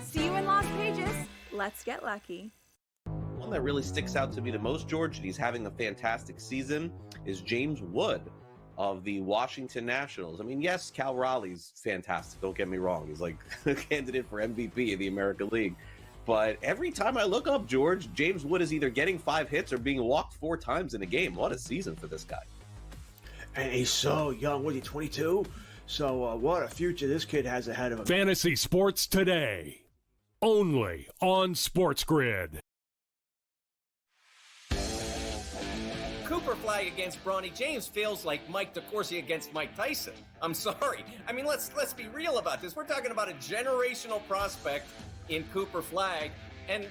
See you in Las Vegas. Let's get lucky. One that really sticks out to me the most, George, and he's having a fantastic season, is James Wood of the Washington Nationals. I mean, yes, Cal Raleigh's fantastic. Don't get me wrong. He's like a candidate for MVP of the American League. But every time I look up, George, James Wood is either getting 5 hits or being walked 4 times in a game. What a season for this guy. And he's so young. What, he 22? So what a future this kid has ahead of him. Fantasy Sports Today. Only on SportsGrid. Cooper flag against Bronny James feels like Mike DeCourcy against Mike Tyson. I'm sorry. I mean, let's be real about this. We're talking about a generational prospect in Cooper Flag and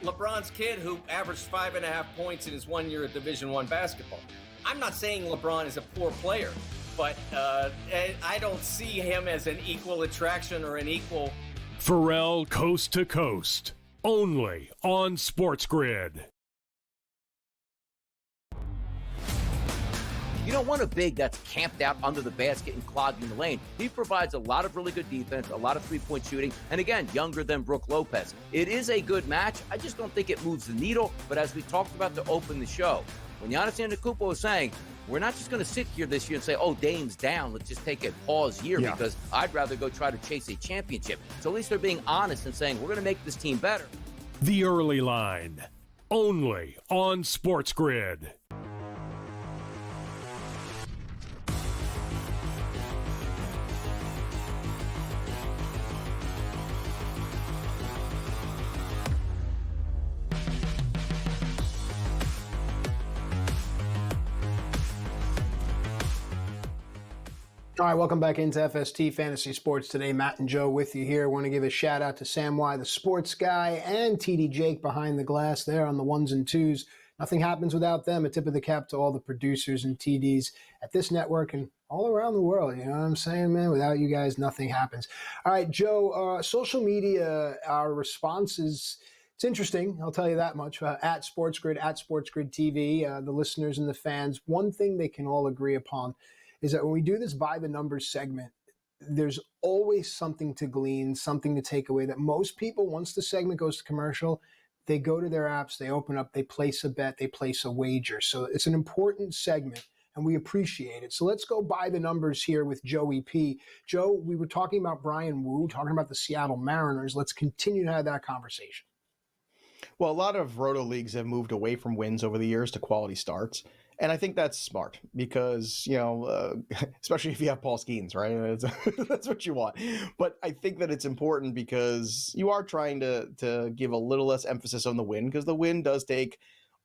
LeBron's kid who averaged 5.5 points in his 1 year of Division I basketball. I'm not saying LeBron is a poor player, but I don't see him as an equal attraction or an equal. Pharrell Coast to Coast. Only on SportsGrid. You don't want a big that's camped out under the basket and clogging the lane. He provides a lot of really good defense, a lot of three-point shooting, and again, younger than Brook Lopez. It is a good match. I just don't think it moves the needle, but as we talked about to open the show, when Giannis Antetokounmpo was saying, we're not just going to sit here this year and say, oh, Dame's down, let's just take a pause year because I'd rather go try to chase a championship. So at least they're being honest and saying, we're going to make this team better. The Early Line. Only on SportsGrid. All right, welcome back into FST Fantasy Sports today. Matt and Joe with you here. I want to give a shout out to Sam Y, the sports guy, and TD Jake behind the glass there on the ones and twos. Nothing happens without them. A tip of the cap to all the producers and TDs at this network and all around the world. You know what I'm saying, man? Without you guys, nothing happens. All right, Joe, social media, our responses, it's interesting. I'll tell you that much. At SportsGrid, at SportsGrid TV, the listeners and the fans, one thing they can all agree upon is that when we do this by the numbers segment, there's always something to glean, something to take away that most people, once the segment goes to commercial, they go to their apps, they open up, they place a bet, they place a wager. So it's an important segment and we appreciate it. So let's go by the numbers here with Joey P. Joe, we were talking about Brian Wu, talking about the Seattle Mariners. Let's continue to have that conversation. Well, a lot of roto leagues have moved away from wins over the years to quality starts. And I think that's smart because, especially if you have Paul Skeens, right? That's what you want. But I think that it's important because you are trying to give a little less emphasis on the win because the win does take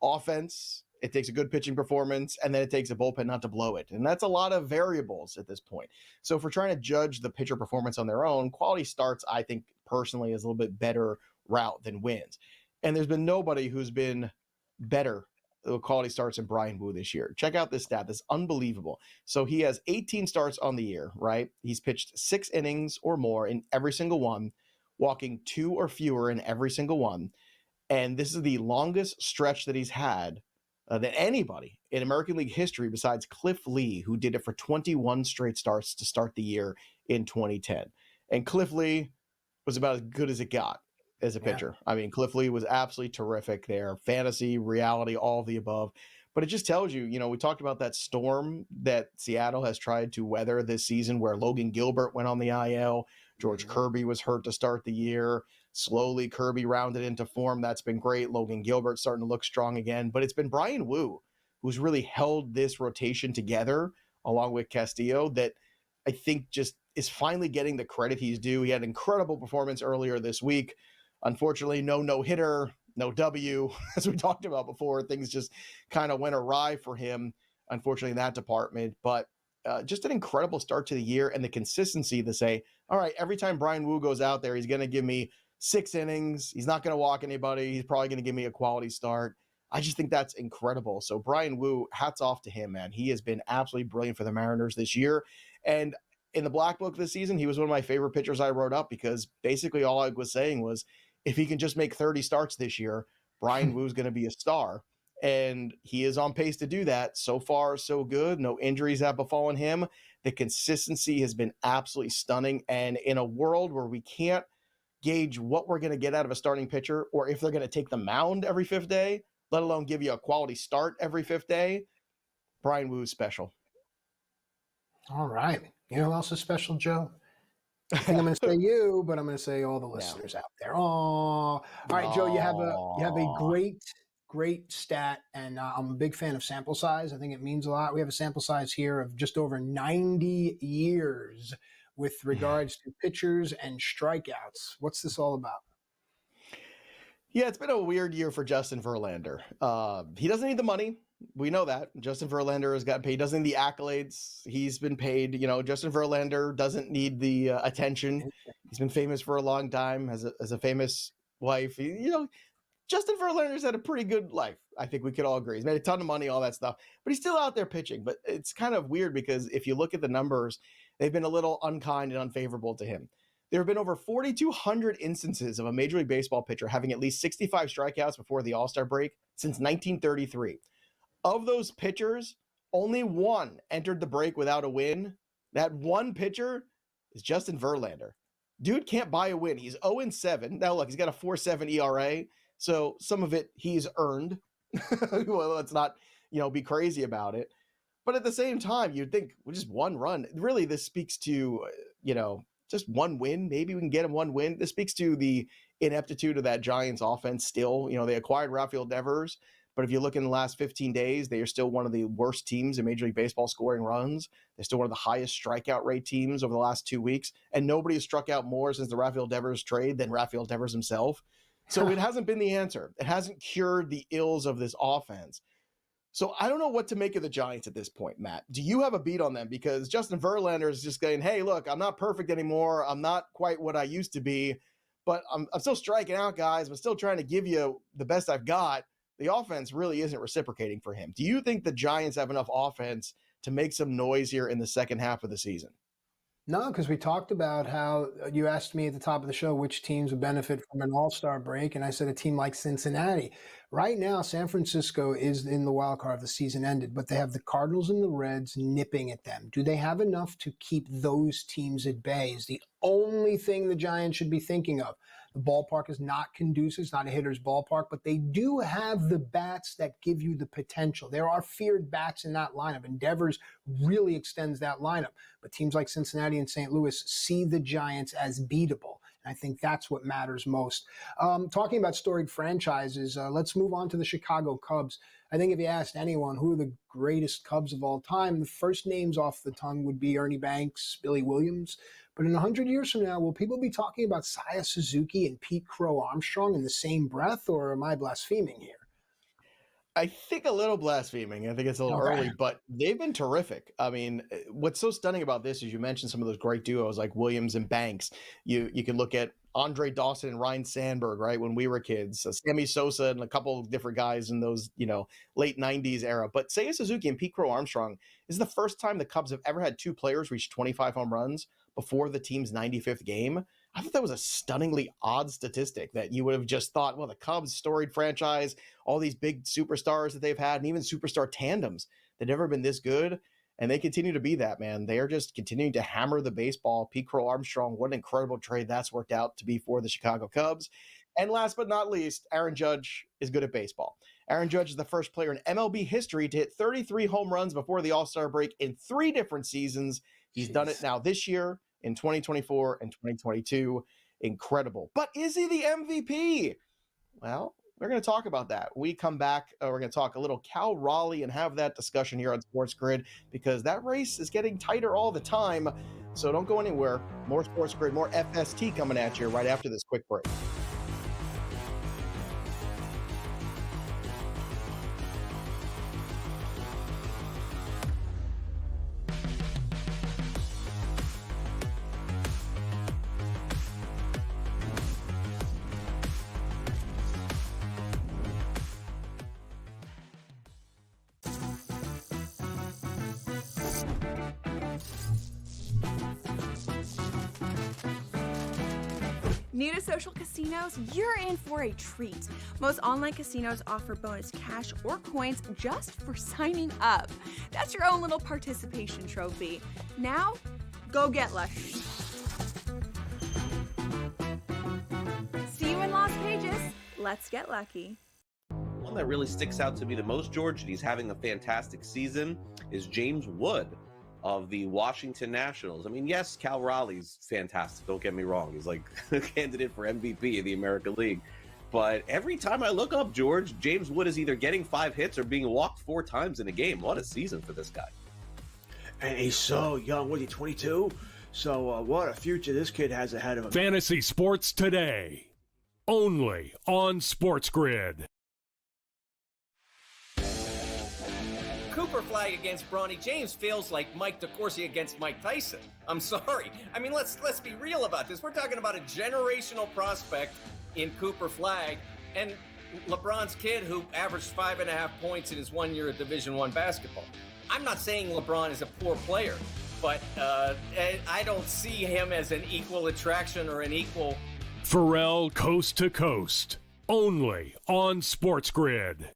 offense, it takes a good pitching performance, and then it takes a bullpen not to blow it. And that's a lot of variables at this point. So if we're trying to judge the pitcher performance on their own, quality starts, I think personally, is a little bit better route than wins. And there's been nobody who's been better quality starts in Brian Wu this year. Check out this stat. That's unbelievable. So he has 18 starts on the year, right? He's pitched 6 innings or more in every single one, walking 2 or fewer in every single one. And this is the longest stretch that he's had than anybody in American League history besides Cliff Lee, who did it for 21 straight starts to start the year in 2010. And Cliff Lee was about as good as it got as a pitcher. I mean, Cliff Lee was absolutely terrific there. Fantasy, reality, all of the above. But it just tells you, we talked about that storm that Seattle has tried to weather this season where Logan Gilbert went on the IL. George Kirby was hurt to start the year. Slowly, Kirby rounded into form. That's been great. Logan Gilbert starting to look strong again. But it's been Brian Wu who's really held this rotation together along with Castillo that I think just is finally getting the credit he's due. He had an incredible performance earlier this week. Unfortunately, no hitter, no W, as we talked about before. Things just kind of went awry for him, unfortunately, in that department. But just an incredible start to the year and the consistency to say, all right, every time Brian Wu goes out there, he's going to give me 6 innings. He's not going to walk anybody. He's probably going to give me a quality start. I just think that's incredible. So Brian Wu, hats off to him, man. He has been absolutely brilliant for the Mariners this year. And in the Black Book this season, he was one of my favorite pitchers I wrote up because basically all I was saying was, if he can just make 30 starts this year, Brian Wu's going to be a star. And he is on pace to do that. So far, so good. No injuries have befallen him. The consistency has been absolutely stunning. And in a world where we can't gauge what we're going to get out of a starting pitcher or if they're going to take the mound every 5th day, let alone give you a quality start every 5th day, Brian Wu's special. All right. You know who else is special, Joe? I think I'm going to say you, but I'm going to say all the listeners out there. Oh, all right, Joe. You have a great stat, and I'm a big fan of sample size. I think it means a lot. We have a sample size here of just over 90 years with regards to pitchers and strikeouts. What's this all about? Yeah, it's been a weird year for Justin Verlander. He doesn't need the money. We know that. Justin Verlander has gotten paid. He doesn't need the accolades. He's been paid. Justin Verlander doesn't need the attention. He's been famous for a long time as a famous wife. Justin Verlander's had a pretty good life. I think we could all agree. He's made a ton of money, all that stuff. But he's still out there pitching. But it's kind of weird because if you look at the numbers, they've been a little unkind and unfavorable to him. There have been over 4,200 instances of a Major League Baseball pitcher having at least 65 strikeouts before the All-Star break since 1933. Of those pitchers, only one entered the break without a win. That one pitcher is Justin Verlander. Dude can't buy a win. He's 0-7. Now, look, he's got a 4.7 ERA, so some of it he's earned. Well, let's not, be crazy about it. But at the same time, you'd think, well, just one run. Really, this speaks to, just one win. Maybe we can get him one win. This speaks to the ineptitude of that Giants offense still. They acquired Rafael Devers. But if you look in the last 15 days, they are still one of the worst teams in Major League Baseball scoring runs. They're still one of the highest strikeout rate teams over the last 2 weeks. And nobody has struck out more since the Rafael Devers trade than Rafael Devers himself. So it hasn't been the answer. It hasn't cured the ills of this offense. So I don't know what to make of the Giants at this point, Matt. Do you have a beat on them? Because Justin Verlander is just saying, hey, look, I'm not perfect anymore. I'm not quite what I used to be, but I'm still striking out, guys. I'm still trying to give you the best I've got. The offense really isn't reciprocating for him. Do you think the Giants have enough offense to make some noise here in the second half of the season? No, because we talked about how you asked me at the top of the show which teams would benefit from an all-star break, and I said a team like Cincinnati. Right now, San Francisco is in the wild card. The season ended, but they have the Cardinals and the Reds nipping at them. Do they have enough to keep those teams at bay is the only thing the Giants should be thinking of. The ballpark is not conducive. It's not a hitter's ballpark, but they do have the bats that give you the potential. There are feared bats in that lineup. Endeavors really extends that lineup. But teams like Cincinnati and St. Louis see the Giants as beatable. And I think that's what matters most. Talking about storied franchises, let's move on to the Chicago Cubs. I think if you asked anyone who are the greatest Cubs of all time, the first names off the tongue would be Ernie Banks, Billy Williams. But in 100 years from now, will people be talking about Seiya Suzuki and Pete Crow Armstrong in the same breath, or am I blaspheming here? I think a little blaspheming. I think it's a little early, but they've been terrific. I mean, what's so stunning about this is you mentioned some of those great duos like Williams and Banks. You can look at Andre Dawson and Ryan Sandberg, right, when we were kids, Sammy Sosa and a couple of different guys in those, late 90s era. But Seiya Suzuki and Pete Crow Armstrong is the first time the Cubs have ever had two players reach 25 home runs before the team's 95th game. I thought that was a stunningly odd statistic that you would have just thought, well, the Cubs, storied franchise, all these big superstars that they've had, and even superstar tandems, they've never been this good. And they continue to be that, man. They are just continuing to hammer the baseball. Pete Crow Armstrong, what an incredible trade that's worked out to be for the Chicago Cubs. And last but not least, Aaron Judge is good at baseball. Aaron Judge is the first player in MLB history to hit 33 home runs before the All-Star break in 3 different seasons. He's done it now this year, in 2024 and 2022. Incredible. But is he the MVP? Well, we're going to talk about that. We come back, we're going to talk a little Cal Raleigh and have that discussion here on Sports Grid because that race is getting tighter all the time. So don't go anywhere. More Sports Grid, more FST coming at you right after this quick break. New to social casinos? You're in for a treat. Most online casinos offer bonus cash or coins just for signing up. That's your own little participation trophy. Now, go get lucky. See you in Las Vegas. Let's get lucky. One that really sticks out to me the most, George, and he's having a fantastic season, is James Wood of the Washington Nationals. I mean, yes, Cal Raleigh's fantastic. Don't get me wrong. He's like a candidate for MVP of the American League. But every time I look up, George, James Wood is either getting 5 hits or being walked 4 times in a game. What a season for this guy. And he's so young. What, he 22? So what a future this kid has ahead of him. Fantasy Sports Today. Only on SportsGrid. Cooper flag against Bronny James feels like Mike DeCourcy against Mike Tyson. I'm sorry. I mean, let's be real about this. We're talking about a generational prospect in Cooper Flag and LeBron's kid who averaged 5.5 points in his 1 year of Division I basketball. I'm not saying LeBron is a poor player, but I don't see him as an equal attraction or an equal. Pharrell Coast to Coast. Only on SportsGrid.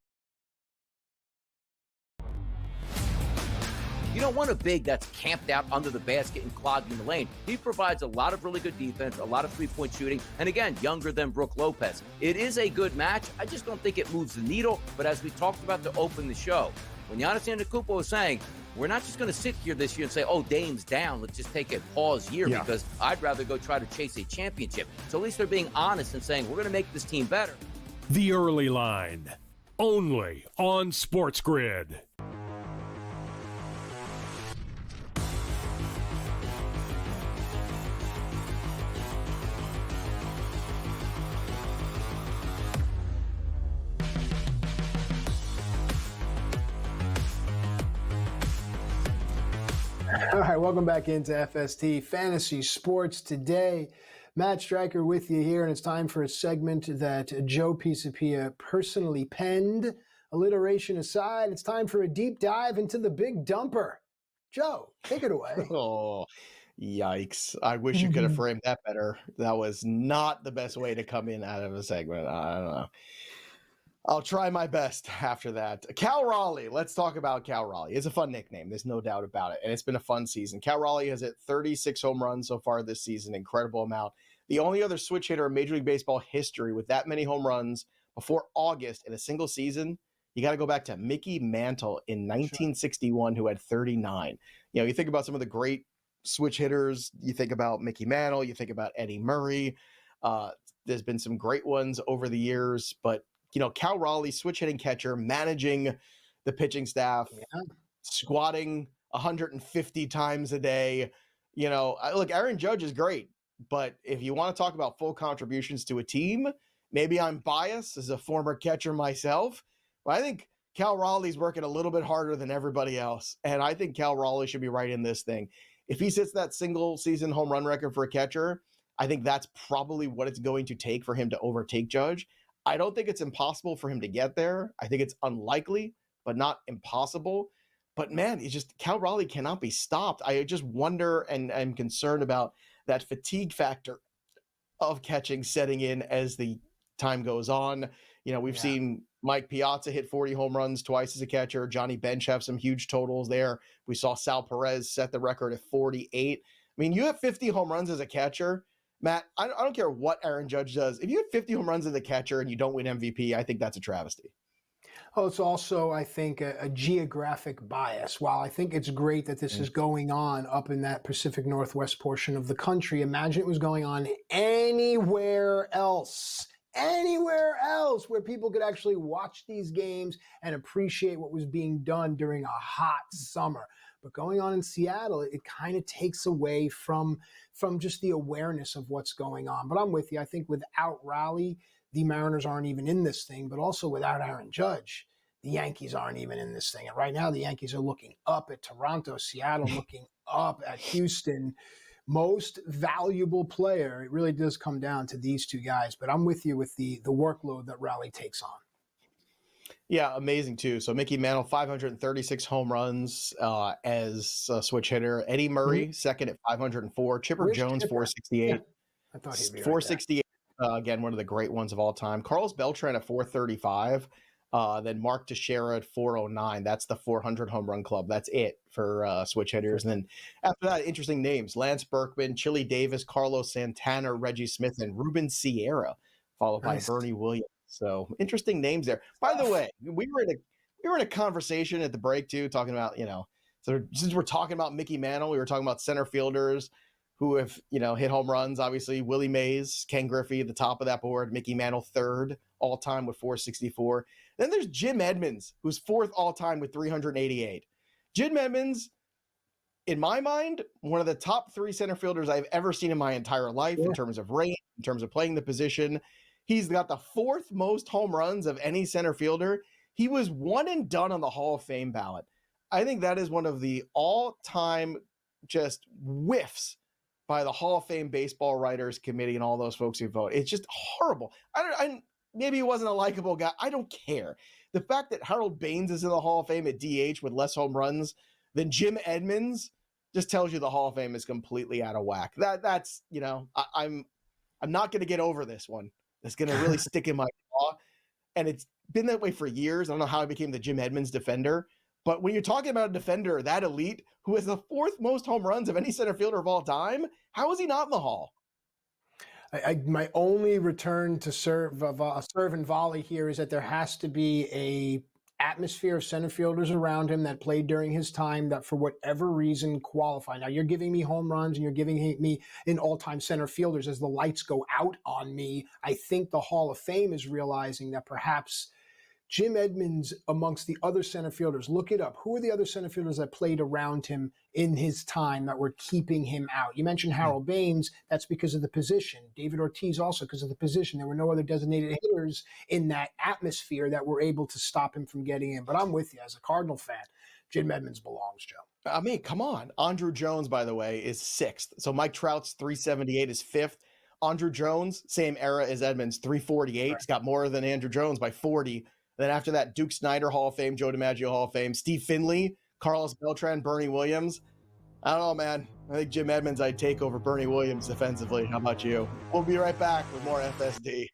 You don't want a big that's camped out under the basket and clogging the lane. He provides a lot of really good defense, a lot of three-point shooting, and again, younger than Brook Lopez. It is a good match. I just don't think it moves the needle, but as we talked about to open the show, when Giannis Antetokounmpo was saying, we're not just going to sit here this year and say, oh, Dame's down, let's just take a pause year because I'd rather go try to chase a championship. So at least they're being honest and saying, we're going to make this team better. The Early Line. Only on SportsGrid. All right, welcome back into FST Fantasy Sports Today. Matt Stryker with you here, and it's time for a segment that Joe Pisapia personally penned. Alliteration aside, it's time for a deep dive into the big dumper. Joe, take it away. Oh, yikes. I wish you could have framed that better. That was not the best way to come in out of a segment. I don't know. I'll try my best after that. Cal Raleigh. Let's talk about Cal Raleigh. It's a fun nickname. There's no doubt about it. And it's been a fun season. Cal Raleigh has hit 36 home runs so far this season. Incredible amount. The only other switch hitter in Major League Baseball history with that many home runs before August in a single season, you got to go back to Mickey Mantle in 1961, who had 39. You know, you think about some of the great switch hitters. You think about Mickey Mantle. You think about Eddie Murray. There's been some great ones over the years, but you know, Cal Raleigh, switch hitting catcher, managing the pitching staff, squatting 150 times a day. You know, look, Aaron Judge is great, but if you want to talk about full contributions to a team, maybe I'm biased as a former catcher myself, but I think Cal Raleigh's working a little bit harder than everybody else. And I think Cal Raleigh should be right in this thing. If he sets that single season home run record for a catcher, I think that's probably what it's going to take for him to overtake Judge. I don't think it's impossible for him to get there. I think it's unlikely, but not impossible. But man, it's just Cal Raleigh cannot be stopped. I just wonder and I'm concerned about that fatigue factor of catching setting in as the time goes on. You know, we've seen Mike Piazza hit 40 home runs twice as a catcher. Johnny Bench have some huge totals there. We saw Sal Perez set the record at 48. I mean, you have 50 home runs as a catcher. Matt, I don't care what Aaron Judge does. If you have 50 home runs as a catcher and you don't win MVP, I think that's a travesty. Oh, it's also, I think, a geographic bias. While I think it's great that this is going on up in that Pacific Northwest portion of the country, imagine it was going on anywhere else where people could actually watch these games and appreciate what was being done during a hot summer. But going on in Seattle, it kind of takes away from just the awareness of what's going on. But I'm with you. I think without Raleigh, the Mariners aren't even in this thing. But also without Aaron Judge, the Yankees aren't even in this thing. And right now, the Yankees are looking up at Toronto, Seattle looking up at Houston. Most valuable player, it really does come down to these two guys. But I'm with you with the workload that Raleigh takes on. Yeah, amazing too. So Mickey Mantle, 536 home runs as a switch hitter. Eddie Murray, second at 504. Chipper Jones, 468. Yeah, I thought he'd be 468. Again, one of the great ones of all time. Carlos Beltran at 435. Then Mark Teixeira at 409. That's the 400 home run club. That's it for switch hitters. And then after that, interesting names: Lance Berkman, Chili Davis, Carlos Santana, Reggie Smith, and Ruben Sierra, followed by Bernie Williams. So interesting names there. By the way, we were in a conversation at the break too, talking about, you know, so since we're talking about Mickey Mantle, we were talking about center fielders who have, you know, hit home runs. Obviously, Willie Mays, Ken Griffey at the top of that board. Mickey Mantle third all time with 464. Then there's Jim Edmonds, who's fourth all time with 388. Jim Edmonds, in my mind, one of the top three center fielders I've ever seen in my entire life in terms of range, in terms of playing the position. He's got the fourth most home runs of any center fielder. He was one and done on the Hall of Fame ballot. I think that is one of the all-time just whiffs by the Hall of Fame Baseball Writers Committee and all those folks who vote. It's just horrible. Maybe he wasn't a likable guy. I don't care. The fact that Harold Baines is in the Hall of Fame at DH with less home runs than Jim Edmonds just tells you the Hall of Fame is completely out of whack. That's, you know, I'm not going to get over this one. It's going to really stick in my jaw. And it's been that way for years. I don't know how I became the Jim Edmonds defender. But when you're talking about a defender that elite who has the fourth most home runs of any center fielder of all time, how is he not in the Hall? My only return to serve and volley here is that there has to be a atmosphere of center fielders around him that played during his time that for whatever reason qualify. Now you're giving me home runs and you're giving me in all-time center fielders as the lights go out on me. I think the Hall of Fame is realizing that perhaps Jim Edmonds amongst the other center fielders, look it up. Who are the other center fielders that played around him in his time that were keeping him out? You mentioned Harold Baines. That's because of the position. David Ortiz also because of the position. There were no other designated hitters in that atmosphere that were able to stop him from getting in. But I'm with you as a Cardinal fan. Jim Edmonds belongs, Joe. I mean, come on. Andrew Jones, by the way, is 6th. So Mike Trout's 378 is 5th. Andrew Jones, same era as Edmonds, 348. Right. He's got more than Andrew Jones by 40. Then after that, Duke Snyder, Hall of Fame, Joe DiMaggio, Hall of Fame, Steve Finley, Carlos Beltran, Bernie Williams. I don't know, man. I think Jim Edmonds I'd take over Bernie Williams defensively. How about you? We'll be right back with more FSD.